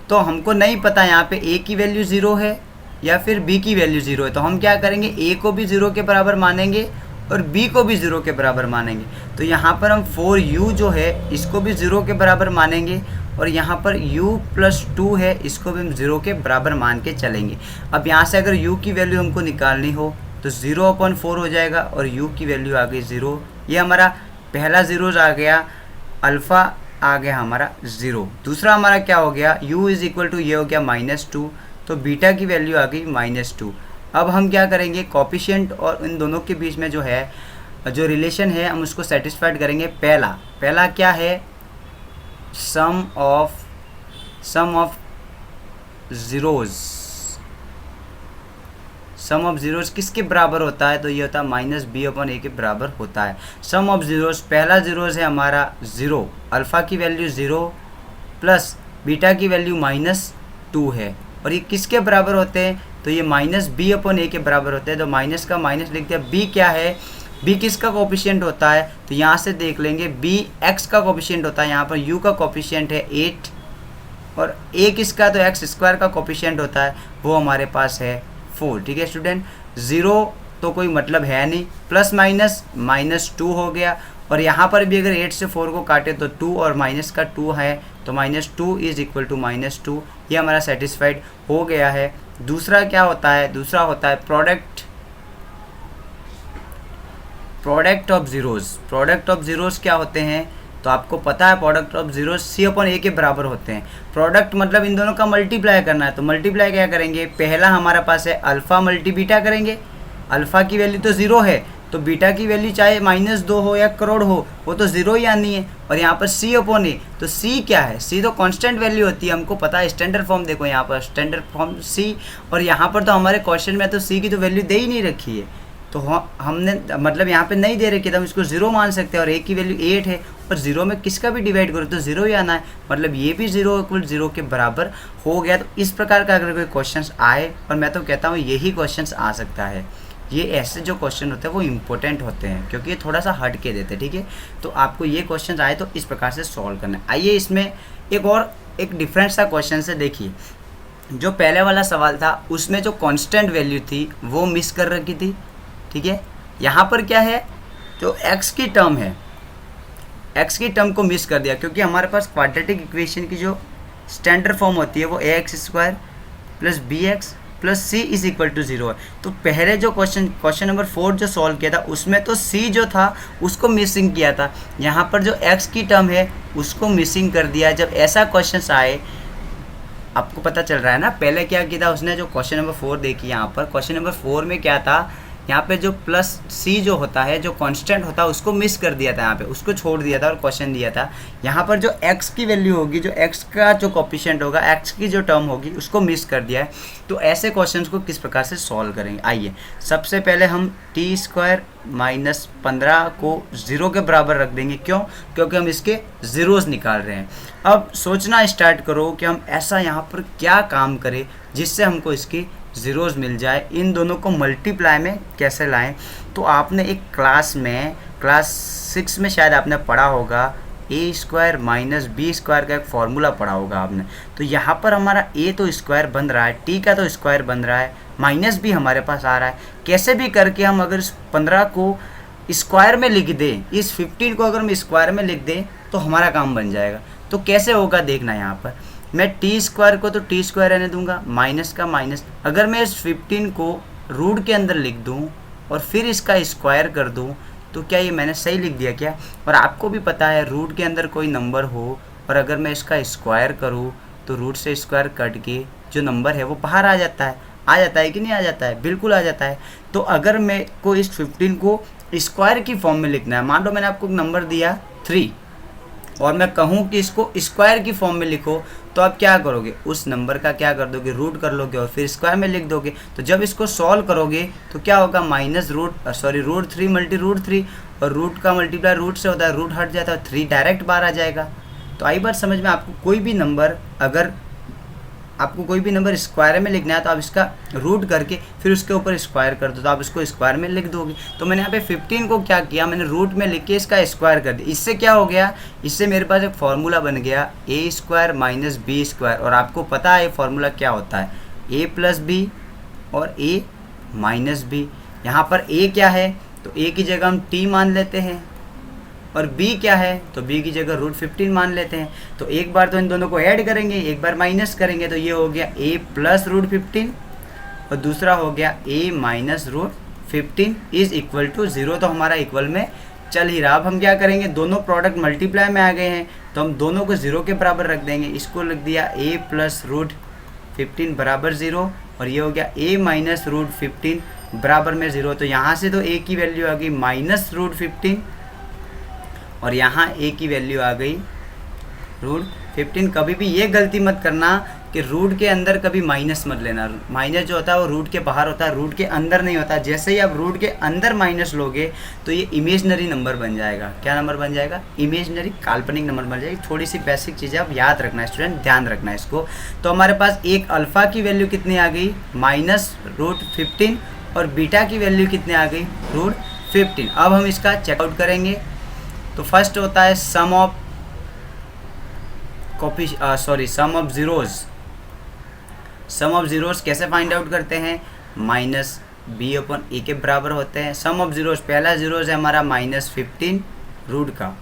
तो हमको नहीं पता यहाँ पे a की वैल्यू 0 है या फिर b की वैल्यू 0 है, तो हम क्या करेंगे, a को भी 0 के बराबर मानेंगे और b को भी 0 के बराबर मानेंगे। तो यहाँ पर हम 4u जो है इसको भी 0 के बराबर मानेंगे, और यहाँ पर u प्लस 2 है इसको भी हम 0 के बराबर मान के चलेंगे। अब यहाँ से अगर u की वैल्यू हमको निकालनी हो तो 0/4 हो जाएगा, और u की वैल्यू आ गई 0। ये हमारा पहला ज़ीरोज़ आ गया, अल्फ़ा आ गया हमारा 0। दूसरा हमारा क्या हो गया, u इज़ इक्वल टू ये हो गया -2, तो बीटा की वैल्यू आ गई -2। अब हम क्या करेंगे, कोफिशिएंट और इन दोनों के बीच में जो है जो रिलेशन है हम उसको सेटिस्फाइड करेंगे। पहला क्या है, sum of zeros. Sum of zeros किसके बराबर होता है, तो ये होता है -b/a के बराबर होता है। सम ऑफ ज़ीरोज़, पहला ज़ीरोज़ है हमारा 0, अल्फ़ा की वैल्यू 0 प्लस बीटा की वैल्यू -2 है, और ये किसके बराबर होते हैं, तो ये -b/a के बराबर होते हैं। तो माइनस का माइनस लिख दिया। b क्या है, b किसका कोफिशिएंट होता है, तो यहाँ से देख लेंगे b x का कोफिशिएंट होता है। यहाँ पर u का कोफिशिएंट है 8, और a किसका, तो x² का कोफिशिएंट होता है, वो हमारे पास है 4। ठीक है स्टूडेंट, 0 तो कोई मतलब है नहीं, प्लस माइनस -2 हो गया, और यहाँ पर भी अगर 8 से 4 को काटे तो 2 और माइनस का 2 है, तो -2 इज़ इक्वल टू -2। ये हमारा सेटिस्फाइड हो गया है। दूसरा क्या होता है, दूसरा होता है product of zeros. Product of zeros क्या होते हैं, तो आपको पता है प्रोडक्ट ऑफ ज़ीरोज़ c/a के बराबर होते हैं। प्रोडक्ट मतलब इन दोनों का मल्टीप्लाई करना है, तो मल्टीप्लाई क्या करेंगे, पहला हमारा पास है अल्फ़ा मल्टी बीटा करेंगे। अल्फ़ा की वैल्यू तो 0 है, तो बीटा की वैल्यू चाहे -2 हो या करोड़ हो, वो तो 0 ही आनी है। और यहाँ पर c/a, तो c क्या है, c तो कांस्टेंट वैल्यू होती है, हमको पता है। स्टैंडर्ड फॉर्म देखो, यहाँ पर स्टैंडर्ड फॉर्म c, और यहाँ पर तो हमारे क्वेश्चन में तो c की तो वैल्यू दे ही नहीं रखी है, तो हमने मतलब यहाँ पे नहीं दे रखी, तो हम इसको 0 मान सकते हैं। और a की वैल्यू 8 है, और 0 में किसका भी डिवाइड करो तो 0 ही आना है, मतलब ये भी 0 के बराबर हो गया। तो इस प्रकार का अगर कोई क्वेश्चन आए, और मैं तो कहता हूँ यही क्वेश्चन आ सकता है, ये ऐसे जो क्वेश्चन होते हैं वो इम्पोर्टेंट होते हैं, क्योंकि ये थोड़ा सा हट के देते हैं। ठीक है, तो आपको ये क्वेश्चन आए तो इस प्रकार से सॉल्व करना है। आइए इसमें एक डिफरेंट सा क्वेश्चन से देखिए। जो पहले वाला सवाल था उसमें जो कांस्टेंट वैल्यू थी वो मिस कर रखी थी। ठीक है, यहाँ पर क्या है, जो x की टर्म है, x की टर्म को मिस कर दिया, क्योंकि हमारे पास क्वाड्रेटिक इक्वेशन की जो स्टैंडर्ड फॉर्म होती है वो ax² plus bx plus c is equal to 0 है। तो पहले जो क्वेश्चन नंबर 4 जो सॉल्व किया था उसमें तो c जो था उसको मिसिंग किया था, यहाँ पर जो x की टर्म है उसको मिसिंग कर दिया। जब ऐसा क्वेश्चन आए, आपको पता चल रहा है ना, पहले क्या किया था उसने, जो क्वेश्चन नंबर 4 देखी, यहाँ पर क्वेश्चन नंबर 4 में क्या था, यहाँ पे जो प्लस c जो होता है, जो कांस्टेंट होता है, उसको मिस कर दिया था, यहाँ पे उसको छोड़ दिया था और क्वेश्चन दिया था। यहाँ पर जो x की वैल्यू होगी, जो x का जो कोफिशिएंट होगा, x की जो टर्म होगी, उसको मिस कर दिया है। तो ऐसे क्वेश्चंस को किस प्रकार से सॉल्व करेंगे, आइए सबसे पहले हम t² - 15 को 0 के बराबर रख देंगे। क्यों, क्योंकि हम इसके ज़ीरोज़ निकाल रहे हैं। अब सोचना स्टार्ट करो कि हम ऐसा यहाँ पर क्या काम करें जिससे हमको इसकी ज़ीरोज़ मिल जाए, इन दोनों को मल्टीप्लाई में कैसे लाएं। तो आपने एक क्लास 6 में शायद आपने पढ़ा होगा, a² - b² का एक फॉर्मूला पढ़ा होगा आपने। तो यहाँ पर हमारा a तो स्क्वायर बन रहा है, t का तो स्क्वायर बन रहा है, माइनस भी हमारे पास आ रहा है। कैसे भी करके हम अगर इस 15 को स्क्वायर में लिख दें, इस 15 को अगर हम स्क्वायर में लिख दें तो हमारा काम बन जाएगा। तो कैसे होगा देखना, यहाँ पर मैं टी स्क्वायर को तो टी स्क्वायर रहने दूंगा, माइनस का माइनस। अगर मैं इस 15 को रूट के अंदर लिख दूं और फिर इसका स्क्वायर कर दूं तो क्या ये मैंने सही लिख दिया क्या? और आपको भी पता है रूट के अंदर कोई नंबर हो और अगर मैं इसका स्क्वायर करूं तो रूट से स्क्वायर कट के जो नंबर है वो बाहर आ जाता है कि नहीं आ जाता है? बिल्कुल आ जाता है। तो अगर मैं को इस 15 को स्क्वायर की फॉर्म में लिखना है, मान लो मैंने आपको नंबर दिया 3 और मैं कहूँ कि इसको स्क्वायर की फॉर्म में लिखो, तो आप क्या करोगे? उस नंबर का क्या कर दोगे? रूट कर लोगे और फिर स्क्वायर में लिख दोगे। तो जब इसको सॉल्व करोगे तो क्या होगा? माइनस रूट 3 मल्टी रूट 3, और रूट का मल्टीप्लाई रूट से होता है, रूट हट जाता है, 3 डायरेक्ट बाहर आ जाएगा। तो आई बात समझ में? आपको कोई भी नंबर अगर आपको कोई भी नंबर स्क्वायर में लिखना है तो आप इसका रूट करके फिर उसके ऊपर स्क्वायर कर दो, तो आप इसको स्क्वायर में लिख दोगे। तो मैंने यहाँ पे 15 को क्या किया, मैंने रूट में लिख के इसका स्क्वायर कर दिया। इससे क्या हो गया? इससे मेरे पास एक फार्मूला बन गया ए स्क्वायर माइनस बी स्क्वायर। और आपको पता है फार्मूला क्या होता है? ए प्लस बी और ए माइनस बी। यहाँ पर ए क्या है तो ए की जगह हम टी मान लेते हैं, और b क्या है तो b की जगह रूट 15 मान लेते हैं। तो एक बार तो इन दोनों को ऐड करेंगे, एक बार माइनस करेंगे, तो ये हो गया a प्लस रूट 15 और दूसरा हो गया a minus root 15 is equal to 0। तो हमारा इक्वल में चल ही रहा। अब हम क्या करेंगे? दोनों प्रोडक्ट मल्टीप्लाई में आ गए हैं तो हम दोनों को 0 के बराबर रख देंगे। इसको लिख दिया a प्लस रूट 15 बराबर 0 और ये हो गया a माइनस रूट 15 बराबर में 0। तो यहाँ से तो a की वैल्यू आ गई माइनस रूट 15 और यहाँ a की वैल्यू आ गई रूट 15। कभी भी ये गलती मत करना कि रूट के अंदर कभी माइनस मत लेना। माइनस जो होता है वो रूट के बाहर होता है, रूट के अंदर नहीं होता। जैसे ही आप रूट के अंदर माइनस लोगे तो ये इमेजनरी नंबर बन जाएगा। क्या नंबर बन जाएगा? इमेजनरी, काल्पनिक नंबर बन जाएगी। थोड़ी सी बेसिक चीज़ें आप याद रखना है स्टूडेंट, ध्यान रखना है इसको। तो हमारे पास एक अल्फ़ा की वैल्यू कितनी आ गई? माइनस रूट 15 और बीटा की वैल्यू कितनी आ गई? रूट 15। अब हम इसका चेकआउट करेंगे। तो फर्स्ट होता है sum of zeros. Sum of zeros कैसे फाइंड आउट करते हैं? माइनस बी अपॉन ए के बराबर होते हैं। सम ऑफ ज़ीरोज़, पहला ज़ीरोज़ है हमारा माइनस 15 रूट का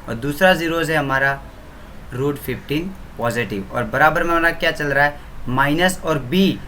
और दूसरा ज़ीरोज़ है हमारा रूट 15 पॉजिटिव, और बराबर में हमारा क्या चल रहा है? माइनस और बी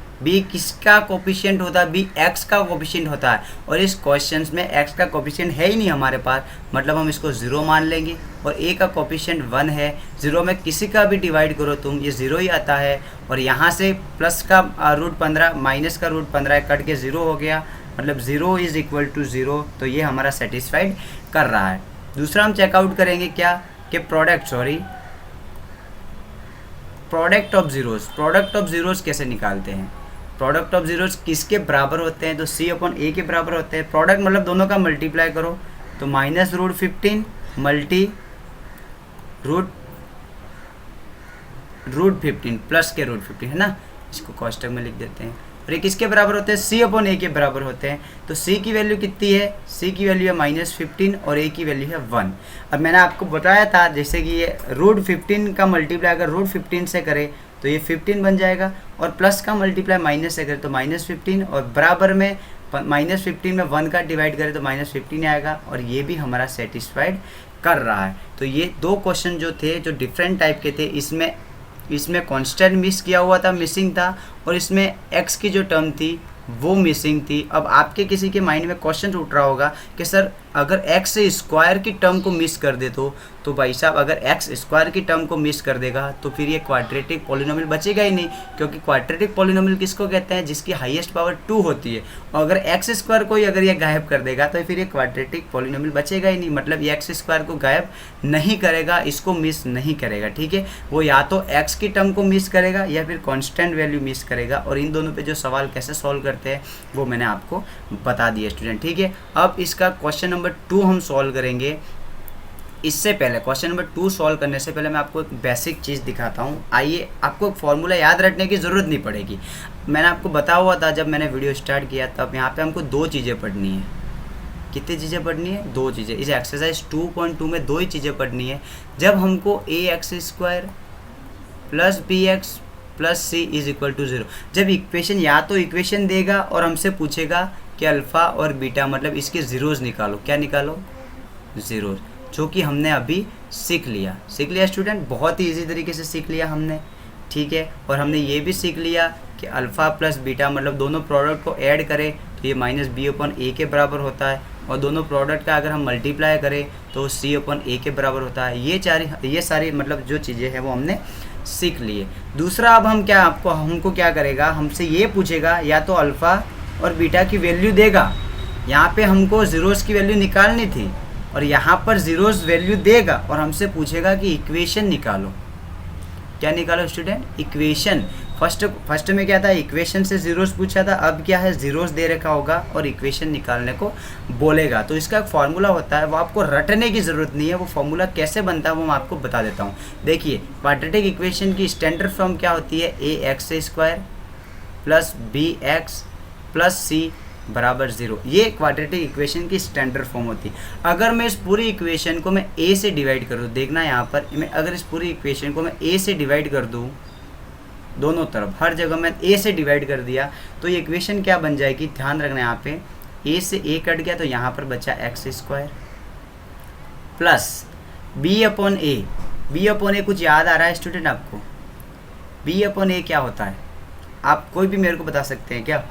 किसका कोफिशिएंट होता है? बी एक्स का कोफिशिएंट होता है, और इस क्वेश्चन में एक्स का कोफिशिएंट है ही नहीं हमारे पास, मतलब हम इसको 0 मान लेंगे। और ए का कोफिशिएंट 1 है। 0 में किसी का भी डिवाइड करो तुम, ये 0 ही आता है। और यहाँ से प्लस का रूट 15 माइनस का रूट 15 कट के 0 हो गया, मतलब 0 इज इक्वल टू 0। तो ये हमारा सेटिस्फाइड कर रहा है। दूसरा हम चेकआउट करेंगे क्या कि प्रोडक्ट ऑफ ज़ीरोज़ कैसे निकालते हैं? प्रोडक्ट ऑफ ज़ीरोज़ किसके बराबर होते हैं? तो c अपॉन ए के बराबर होते हैं। प्रोडक्ट मतलब दोनों का मल्टीप्लाई करो, तो minus root 15 multi root 15 plus के रूट 15 है ना, इसको कोष्टक में लिख देते हैं। और ये किसके बराबर होते हैं? c अपॉन ए के बराबर होते हैं। तो c की वैल्यू कितनी है? c की वैल्यू है माइनस 15 और a की वैल्यू है 1। अब मैंने आपको बताया था जैसे कि ये रूट 15 का मल्टीप्लाई अगर रूट 15 से करे तो ये 15 बन जाएगा, और प्लस का मल्टीप्लाई माइनस से करे तो माइनस 15, और बराबर में माइनस 15 में 1 का डिवाइड करें तो माइनस 15 आएगा, और ये भी हमारा सेटिस्फाइड कर रहा है। तो ये दो क्वेश्चन जो थे जो डिफरेंट टाइप के थे, इसमें कांस्टेंट मिस किया हुआ था, मिसिंग था, और इसमें एक्स की जो टर्म थी वो मिसिंग थी। अब आपके किसी के माइंड में क्वेश्चन उठ रहा होगा कि सर अगर एक्स से स्क्वायर की टर्म को मिस कर दे तो भाई साहब अगर एक्स स्क्वायर की टर्म को मिस कर देगा तो फिर ये क्वाड्रेटिक पॉलिनोमियल बचेगा ही नहीं, क्योंकि क्वाड्रेटिक पॉलिनोमियल किसको कहते हैं? जिसकी हाईएस्ट पावर 2 होती है। और अगर एक्स स्क्वायर को ही अगर ये गायब कर देगा तो फिर ये क्वाड्रेटिक पॉलिनोमियल बचेगा ही नहीं, मतलब ये एक्स स्क्वायर को गायब नहीं करेगा, इसको मिस नहीं करेगा। ठीक है, वो या तो एक्स की टर्म को मिस करेगा या फिर कॉन्स्टेंट वैल्यू मिस करेगा। और इन दोनों पर जो सवाल कैसे सॉल्व करते हैं वो मैंने आपको बता दिया स्टूडेंट। ठीक है, अब इसका क्वेश्चन नंबर 2 हम सॉल्व करेंगे। इससे पहले क्वेश्चन नंबर 2 सॉल्व करने से पहले मैं आपको एक बेसिक चीज़ दिखाता हूँ। आइए, आपको फॉर्मूला याद रखने की ज़रूरत नहीं पड़ेगी। मैंने आपको बताया हुआ था जब मैंने वीडियो स्टार्ट किया तब यहाँ पे हमको 2 चीज़ें पढ़नी है। कितनी चीज़ें पढ़नी है? 2 चीज़ें। इस एक्सरसाइज 2.2 में 2 ही चीज़ें पढ़नी है। जब हमको ax² plus bx plus c is equal to 0, जब इक्वेशन या तो इक्वेशन देगा और हमसे पूछेगा कि अल्फ़ा और बीटा मतलब इसके ज़ीरोज़ निकालो। क्या निकालो? ज़ीरोज़, जो कि हमने अभी सीख लिया स्टूडेंट, बहुत ही ईजी तरीके से सीख लिया हमने। ठीक है। और हमने ये भी सीख लिया कि अल्फ़ा प्लस बीटा मतलब दोनों प्रोडक्ट को ऐड करें तो ये माइनस बी अपन ए के बराबर होता है, और दोनों प्रोडक्ट का अगर हम मल्टीप्लाई करें तो सी अपन ए के बराबर होता है। ये सारी मतलब जो चीज़ें हैं वो हमने सीख लिए। दूसरा अब हम क्या हमको क्या करेगा, हमसे ये पूछेगा या तो अल्फ़ा और बीटा की वैल्यू देगा, यहाँ पे हमको ज़ीरोज़ की वैल्यू निकालनी थी और यहाँ पर ज़ीरोज़ वैल्यू देगा और हमसे पूछेगा कि इक्वेशन निकालो। क्या निकालो स्टूडेंट? इक्वेशन। फर्स्ट में क्या था, इक्वेशन से ज़ीरोज़ पूछा था, अब क्या है, ज़ीरोज़ दे रखा होगा और इक्वेशन निकालने को बोलेगा। तो इसका एक फार्मूला होता है, वो आपको रटने की ज़रूरत नहीं है, वो फार्मूला कैसे बनता है वो मैं आपको बता देता हूँ। देखिए क्वाड्रेटिक इक्वेशन की स्टैंडर्ड फॉर्म क्या होती है, a x square plus b x plus c बराबर 0। ये क्वाड्रेटिक इक्वेशन की स्टैंडर्ड फॉर्म होती है। अगर मैं इस पूरी इक्वेशन को मैं ए से डिवाइड कर दूँ, देखना यहाँ पर मैं अगर इस पूरी इक्वेशन को मैं ए से डिवाइड कर दूँ, दोनों तरफ हर जगह मैं ए से डिवाइड कर दिया तो ये इक्वेशन क्या बन जाएगी, ध्यान रखना यहाँ पे ए से ए कट गया तो यहाँ पर बचा x square plus b upon a. B upon a कुछ याद आ रहा है स्टूडेंट आपको? बी अपॉन ए क्या होता है, आप कोई भी मेरे को बता सकते हैं क्या?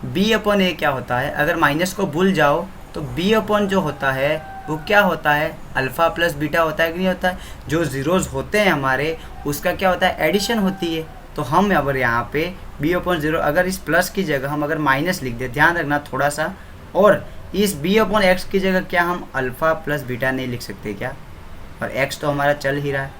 बी अपॉन ए क्या होता है? अगर माइनस को भूल जाओ तो बी अपॉन जो होता है वो क्या होता है, अल्फ़ा प्लस बीटा होता है कि नहीं होता है? जो ज़ीरोज़ होते हैं हमारे उसका क्या होता है, एडिशन होती है। तो हम अगर यहाँ पे बी अपॉन 0 अगर इस प्लस की जगह हम अगर माइनस लिख दे, ध्यान रखना थोड़ा सा, और इस बी अपॉन एक्स की जगह क्या हम अल्फ़ा प्लस बीटा नहीं लिख सकते क्या? और एक्स तो हमारा चल ही रहा है।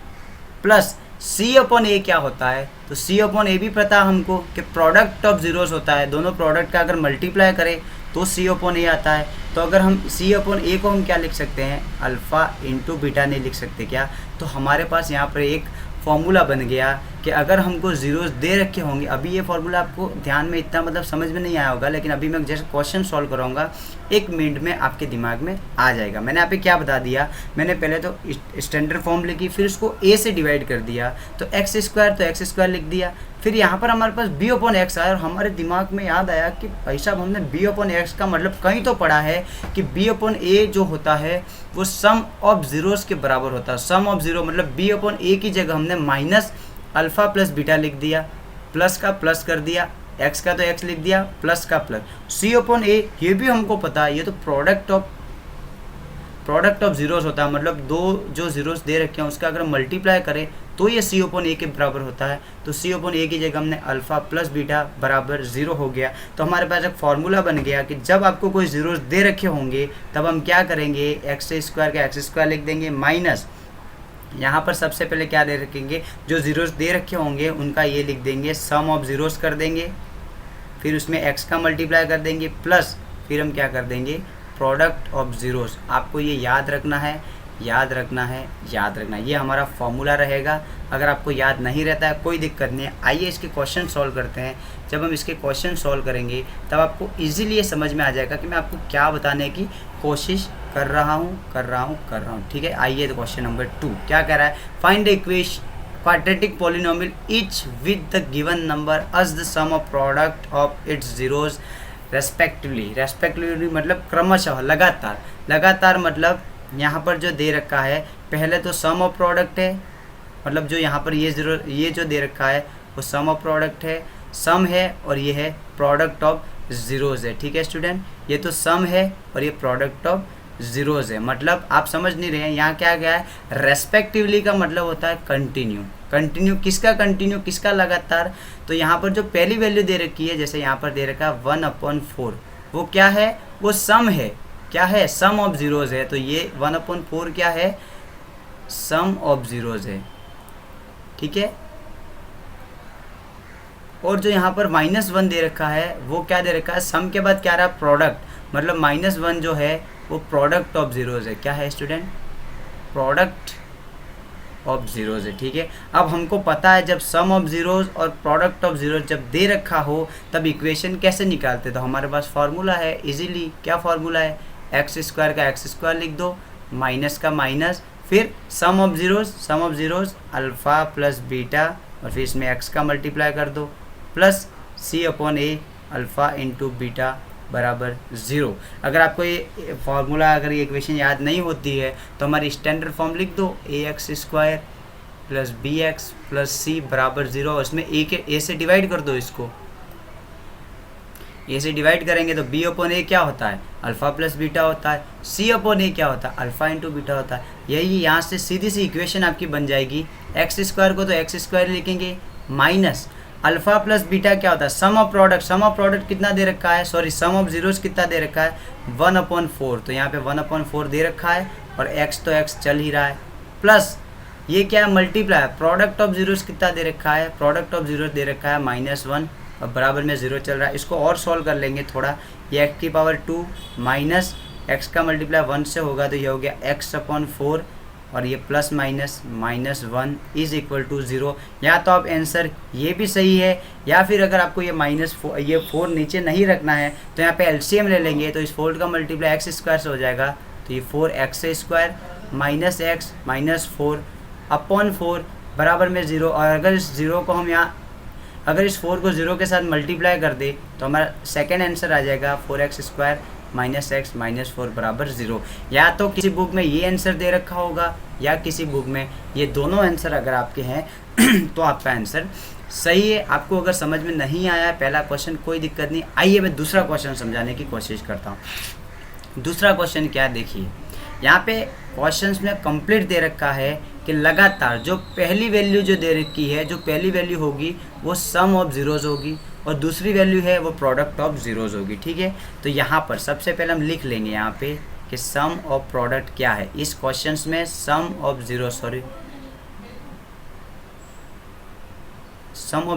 प्लस सी अपॉन ए क्या होता है, तो सी अपॉन ए भी पता हमको कि प्रोडक्ट ऑफ ज़ीरोज़ होता है, दोनों प्रोडक्ट का अगर मल्टीप्लाई करें तो सी अपॉन ए आता है। तो अगर हम सी अपॉन ए को हम क्या लिख सकते हैं, अल्फ़ा इंटू बीटा नहीं लिख सकते क्या? तो हमारे पास यहाँ पर एक फॉर्मूला बन गया कि अगर हमको ज़ीरोज़ दे रखे होंगे, अभी ये फार्मूला आपको ध्यान में इतना मतलब समझ में नहीं आया होगा, लेकिन अभी मैं जैसे क्वेश्चन सॉल्व कराऊंगा 1 मिनट में आपके दिमाग में आ जाएगा। मैंने यहाँ पे क्या बता दिया, मैंने पहले तो स्टैंडर्ड फॉर्म लिखी, फिर उसको ए से डिवाइड कर दिया तो एक्स स्क्वायर लिख दिया। फिर यहाँ पर हमारे पास बी अपॉन एक्स आया और हमारे दिमाग में याद आया कि भाई साहब हमने बी अपॉन एक्स का मतलब कहीं तो पढ़ा है कि बी अपॉन ए जो होता है वो सम ऑफ ज़ीरोज़ के बराबर होता है। सम ऑफ ज़ीरो मतलब बी अपॉन ए की जगह हमने माइनस अल्फ़ा प्लस बीटा लिख दिया, प्लस का प्लस कर दिया, एक्स का तो एक्स लिख दिया, प्लस का प्लस। सी अपॉन ए ये भी हमको पता है, ये तो प्रोडक्ट ऑफ ज़ीरोज़ होता है, मतलब दो जो ज़ीरोज़ दे रखे हैं उसका अगर मल्टीप्लाई करें तो ये सी अपॉन ए के बराबर होता है। तो सी अपॉन ए की जगह हमने अल्फ़ा प्लस बीटा बराबर 0 हो गया। तो हमारे पास एक फार्मूला बन गया कि जब आपको कोई ज़ीरोज़ दे रखे होंगे तब हम क्या करेंगे, एक्स स्क्वायर का एक्स स्क्वायर लिख देंगे, माइनस यहाँ पर सबसे पहले क्या दे रखेंगे, जो ज़ीरोज़ दे रखे होंगे उनका ये लिख देंगे, सम ऑफ ज़ीरोज़ कर देंगे, फिर उसमें एक्स का मल्टीप्लाई कर देंगे, प्लस फिर हम क्या कर देंगे, प्रोडक्ट ऑफ ज़ीरोज़। आपको ये याद रखना है, ये हमारा फॉर्मूला रहेगा। अगर आपको याद नहीं रहता है कोई दिक्कत नहीं है, आइए इसके क्वेश्चन सॉल्व करते हैं। जब हम इसके क्वेश्चन सॉल्व करेंगे तब आपको इजीली ये समझ में आ जाएगा कि मैं आपको क्या बताने की कोशिश कर रहा हूँ। ठीक है, आइए तो क्वेश्चन नंबर 2 क्या कह रहा है, find the equation quadratic polynomial each with the given number as the sum of product of its zeros respectively मतलब क्रमशः, लगातार मतलब यहाँ पर जो दे रखा है पहले तो सम ऑफ प्रोडक्ट है, मतलब जो यहाँ पर ये जो दे रखा है वो सम ऑफ प्रोडक्ट है, सम है और ये है प्रोडक्ट ऑफ ज़ीरोज़ है। ठीक है स्टूडेंट, ये तो सम है और ये प्रोडक्ट ऑफ ज़ीरोज़ है। मतलब आप समझ नहीं रहे हैं, यहाँ क्या गया है, रेस्पेक्टिवली का मतलब होता है कंटिन्यू। किसका कंटिन्यू, किसका लगातार? तो यहाँ पर जो पहली वैल्यू दे रखी है, जैसे यहाँ पर दे रखा है 1/4, वो क्या है, वो सम है, क्या है, सम ऑफ ज़ीरोज़ है। तो ये 1/4 क्या है, सम ऑफ ज़ीरोज़ है। ठीक है, और जो यहाँ पर -1 दे रखा है वो क्या दे रखा है, सम के बाद क्या रहा, प्रोडक्ट, मतलब -1 जो है वो प्रोडक्ट ऑफ ज़ीरोज़ है। क्या है स्टूडेंट, प्रोडक्ट ऑफ ज़ीरोज़ है। ठीक है, अब हमको पता है जब सम ऑफ ज़ीरोज़ और प्रोडक्ट ऑफ ज़ीरोज़ जब दे रखा हो तब इक्वेशन कैसे निकालते, तो हमारे पास फार्मूला है इजीली। क्या फार्मूला है, एक्स स्क्वायर का एक्स स्क्वायर लिख दो, माइनस का माइनस, फिर sum of zeros alpha plus beta, और फिर इसमें एक्स का मल्टीप्लाई कर दो, plus c upon a alpha into beta बराबर 0। अगर आपको ये फार्मूला, अगर ये इक्वेशन याद नहीं होती है तो हमारी स्टैंडर्ड फॉर्म लिख दो, a x square plus b x plus c बराबर 0। इसमें ए से डिवाइड कर दो इसको। ए से डिवाइड करेंगे तो बी अपॉन ए क्या होता है, अल्फ़ा प्लस बीटा होता है। सी अपॉन ए क्या होता है, अल्फ़ा इंटू बीटा होता है। यही यहाँ से सीधी सी इक्वेशन आपकी बन जाएगी। एक्स स्क्वायर को तो एक्स स्क्वायर लिखेंगे, माइनस अल्फ़ा प्लस बीटा क्या होता है, sum of product. Sum of product कितना दे रखा है, सॉरी सम ऑफ जीरोस कितना दे रखा है, 1/4। तो यहाँ पे 1/4 दे रखा है और एक्स तो एक्स चल ही रहा है, प्लस ये क्या है, मल्टीप्लाई। प्रोडक्ट ऑफ जीरोस कितना दे रखा है, प्रोडक्ट ऑफ जीरोस दे रखा है -1 और बराबर में 0 चल रहा है। इसको और सॉल्व कर लेंगे थोड़ा। ये एक्स की पावर 2 माइनस एक्स का मल्टीप्लाई 1 से होगा तो ये हो गया x/4 और ये plus minus -1 is equal to 0। या तो आप आंसर ये भी सही है, या फिर अगर आपको ये ये 4 नीचे नहीं रखना है तो यहाँ पे एलसीएम ले लेंगे। तो इस 4 का मल्टीप्लाई एक्स स्क्वायर से हो जाएगा, तो ये 4x² माइनस एक्स माइनस 4/4 बराबर में 0। और अगर इस 0 को हम यहाँ, अगर इस 4 को 0 के साथ मल्टीप्लाई कर दे तो हमारा सेकेंड आंसर आ जाएगा 4x² माइनस एक्स माइनस 4 बराबर 0। या तो किसी बुक में ये आंसर दे रखा होगा या किसी बुक में ये दोनों आंसर अगर आपके हैं तो आपका आंसर सही है। आपको अगर समझ में नहीं आया पहला क्वेश्चन, कोई दिक्कत नहीं। आइए मैं दूसरा क्वेश्चन समझाने की कोशिश करता हूँ। दूसरा क्वेश्चन क्या, देखिए यहाँ पे क्वेश्चंस में कंप्लीट दे रखा है कि लगातार जो पहली वैल्यू जो दे रखी है, जो पहली वैल्यू होगी वो सम ऑफ जीरोज होगी और दूसरी वैल्यू है वो प्रोडक्ट ऑफ जीरोज होगी। ठीक है, तो यहाँ पर सबसे पहले हम लिख लेंगे यहाँ पे कि सम ऑफ प्रोडक्ट क्या है। इस क्वेश्चंस में सम ऑफ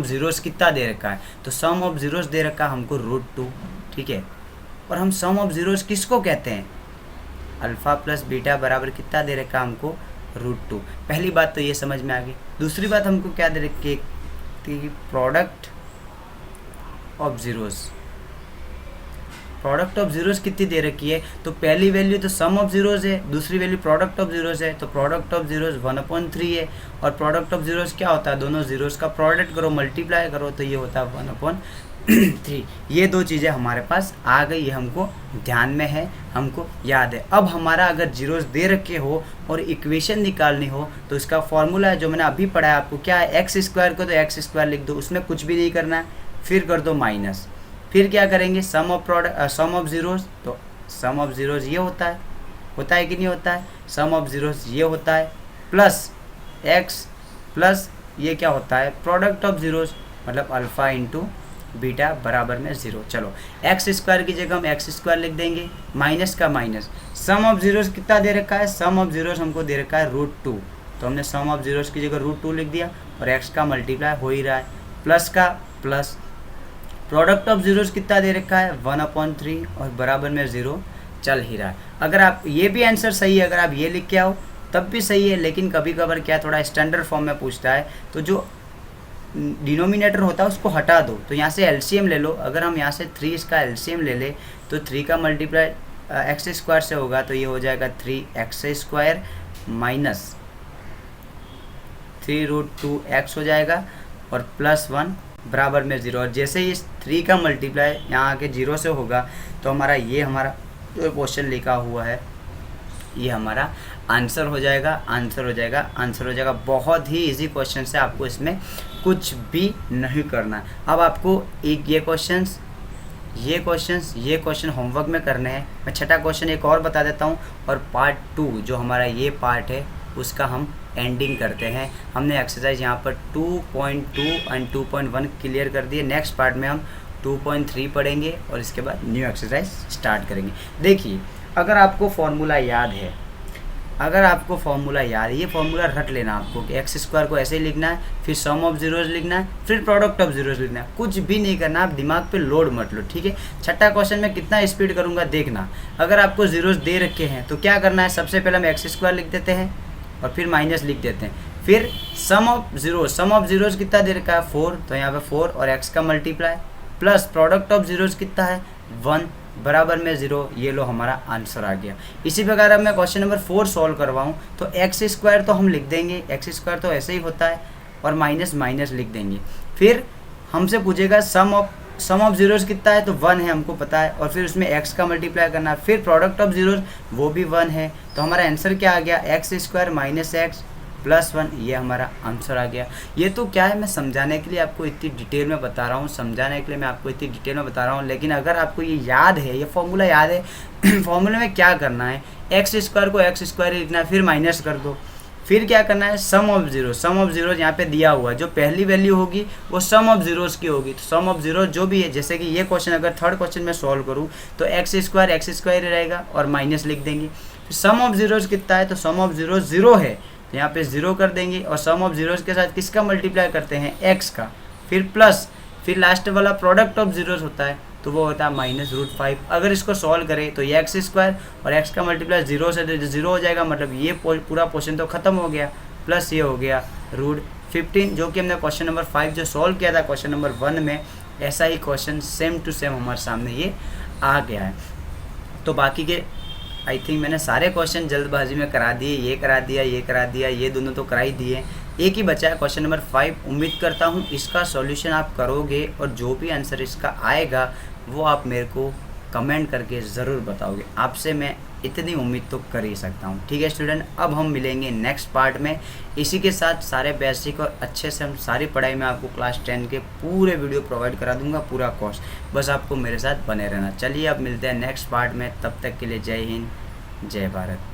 जीरोज कितना दे रखा है, तो सम ऑफ जीरोज दे रखा है हमको √2। ठीक है, और हम सम ऑफ जीरोज किसको कहते हैं, अल्फ़ा प्लस बीटा बराबर कितना दे रखा हमको √2। पहली बात तो ये समझ में आ गई। दूसरी बात हमको क्या दे रखी है, product of zeros. Product of zeros कितनी दे रखी है, तो पहली वैल्यू तो सम ऑफ जीरोज है, दूसरी वैल्यू प्रोडक्ट ऑफ जीरोज है। तो प्रोडक्ट ऑफ जीरोज 1/3 है और प्रोडक्ट ऑफ जीरोज क्या होता है, दोनों जीरोज का प्रोडक्ट करो मल्टीप्लाई करो तो ये होता है 1/3। ये दो चीज़ें हमारे पास आ गई, ये हमको ध्यान में है, हमको याद है। अब हमारा अगर जीरोज दे रखे हो और इक्वेशन निकालनी हो तो इसका फॉर्मूला है जो मैंने अभी पढ़ा है आपको, क्या है, एक्स स्क्वायर को तो एक्स स्क्वायर लिख दो, उसमें कुछ भी नहीं करना है, फिर कर दो माइनस, फिर क्या करेंगे सम ऑफ जीरोज। तो सम ऑफ जीरोज ये होता है कि नहीं होता है, सम ऑफ जीरोज ये होता है, प्लस एक्स प्लस ये क्या होता है, प्रोडक्ट ऑफ जीरोज, मतलब अल्फ़ा इंटू बीटा बराबर में 0। चलो एक्स स्क्वायर की जगह हम एक्स स्क्वायर लिख देंगे, माइनस का माइनस। सम ऑफ जीरोज कितना दे रखा है, सम ऑफ जीरोज हमको दे रखा है √2, तो हमने सम ऑफ जीरोज की जगह √2 लिख दिया और एक्स का मल्टीप्लाई हो ही रहा है, प्लस का प्लस। प्रोडक्ट ऑफ जीरोज कितना दे रखा है 1/3 और बराबर में 0 चल ही रहा है। अगर आप ये भी आंसर सही है, अगर आप ये लिख के आओ तब भी सही है, लेकिन कभी कभार क्या थोड़ा स्टैंडर्ड फॉर्म में पूछता है तो जो डिनोमिनेटर होता है उसको हटा दो, तो यहाँ से एलसीएम ले लो। अगर हम यहाँ से 3 इसका एलसीएम ले ले तो 3 का मल्टीप्लाई एक्स स्क्वायर से होगा तो ये हो जाएगा 3x² माइनस 3√2x हो जाएगा और +1 बराबर में 0। और जैसे ही इस 3 का मल्टीप्लाई यहाँ आके 0 से होगा तो हमारा जो क्वेश्चन लिखा हुआ है ये हमारा आंसर हो जाएगा। बहुत ही इजी क्वेश्चन है, आपको इसमें कुछ भी नहीं करना। अब आपको एक ये क्वेश्चन होमवर्क में करने हैं। मैं छठा क्वेश्चन एक और बता देता हूँ और पार्ट 2 जो हमारा ये पार्ट है उसका हम एंडिंग करते हैं। हमने एक्सरसाइज यहाँ पर 2.2 एंड 2.1 क्लियर कर दिए। नेक्स्ट पार्ट में हम 2.3 पढ़ेंगे और इसके बाद न्यू एक्सरसाइज स्टार्ट करेंगे। देखिए अगर आपको फॉर्मूला याद है, ये फॉर्मूला रट लेना आपको कि एक्स स्क्वायर को ऐसे ही लिखना है, फिर सम ऑफ जीरोज लिखना है, फिर प्रोडक्ट ऑफ जीरोज लिखना है, कुछ भी नहीं करना, आप दिमाग पे लोड मत लो। ठीक है, छठा क्वेश्चन में कितना स्पीड करूँगा देखना। अगर आपको जीरोज दे रखे हैं तो क्या करना है, सबसे पहले हम एक्स स्क्वायर लिख देते हैं और फिर माइनस लिख देते हैं, फिर सम ऑफ जीरोज कितना दे रखा है 4, तो यहाँ पे 4 और एक्स का multiply plus product of zeros कितना है 1 बराबर में 0। ये लो हमारा आंसर आ गया। इसी प्रकार अब मैं क्वेश्चन नंबर 4 सॉल्व करवाऊँ तो एक्स स्क्वायर तो हम लिख देंगे, एक्स स्क्वायर तो ऐसे ही होता है, और माइनस लिख देंगे। फिर हमसे पूछेगा सम ऑफ जीरोज कितना है, तो 1 है हमको पता है, और फिर उसमें एक्स का मल्टीप्लाई करना है, फिर प्रोडक्ट ऑफ जीरोज वो भी 1 है, तो हमारा आंसर क्या आ गया, एक्स स्क्वायर माइनस एक्स +1, ये हमारा आंसर आ गया। ये तो क्या है, मैं समझाने के लिए आपको इतनी डिटेल में बता रहा हूँ, समझाने के लिए मैं आपको इतनी डिटेल में बता रहा हूँ, लेकिन अगर आपको ये याद है, ये फॉर्मूला याद है फॉर्मूले में क्या करना है, x² को x² लिखना है, फिर माइनस कर दो, फिर क्या करना है, सम ऑफ जीरो यहाँ पे दिया हुआ है, जो पहली वैल्यू होगी वो सम ऑफ जीरोस की होगी। तो सम ऑफ जीरो जो भी है, जैसे कि ये क्वेश्चन अगर थर्ड क्वेश्चन में सॉल्व करूँ तो x² रहेगा और माइनस लिख देंगे। सम ऑफ जीरोस कितना है, तो सम ऑफ जीरो 0 है, तो यहाँ पे 0 कर देंगे, और सम ऑफ जीरोस के साथ किसका मल्टीप्लाई करते हैं, x का, फिर प्लस, फिर लास्ट वाला प्रोडक्ट ऑफ जीरोस होता है, तो वो होता है -√5। अगर इसको सॉल्व करें तो ये x² और x का मल्टीप्लाई 0 से 0 हो जाएगा, मतलब ये पूरा पोर्शन तो खत्म हो गया, प्लस ये हो गया √15, जो कि हमने क्वेश्चन नंबर 5 जो सॉल्व किया था क्वेश्चन नंबर 1 में, ऐसा ही क्वेश्चन सेम टू सेम हमारे सामने ये आ गया है। तो बाकी के आई थिंक मैंने सारे क्वेश्चन जल्दबाजी में करा दिए, ये करा दिया, ये करा दिया, ये दोनों तो करा ही दिए, एक ही बचा है क्वेश्चन नंबर 5। उम्मीद करता हूँ इसका सॉल्यूशन आप करोगे और जो भी आंसर इसका आएगा वो आप मेरे को कमेंट करके ज़रूर बताओगे। आपसे मैं इतनी उम्मीद तो कर ही सकता हूँ। ठीक है स्टूडेंट, अब हम मिलेंगे नेक्स्ट पार्ट में। इसी के साथ सारे बेसिक और अच्छे से हम सारी पढ़ाई में आपको क्लास 10 के पूरे वीडियो प्रोवाइड करा दूंगा, पूरा कोर्स, बस आपको मेरे साथ बने रहना। चलिए अब मिलते हैं नेक्स्ट पार्ट में, तब तक के लिए जय हिंद, जय भारत।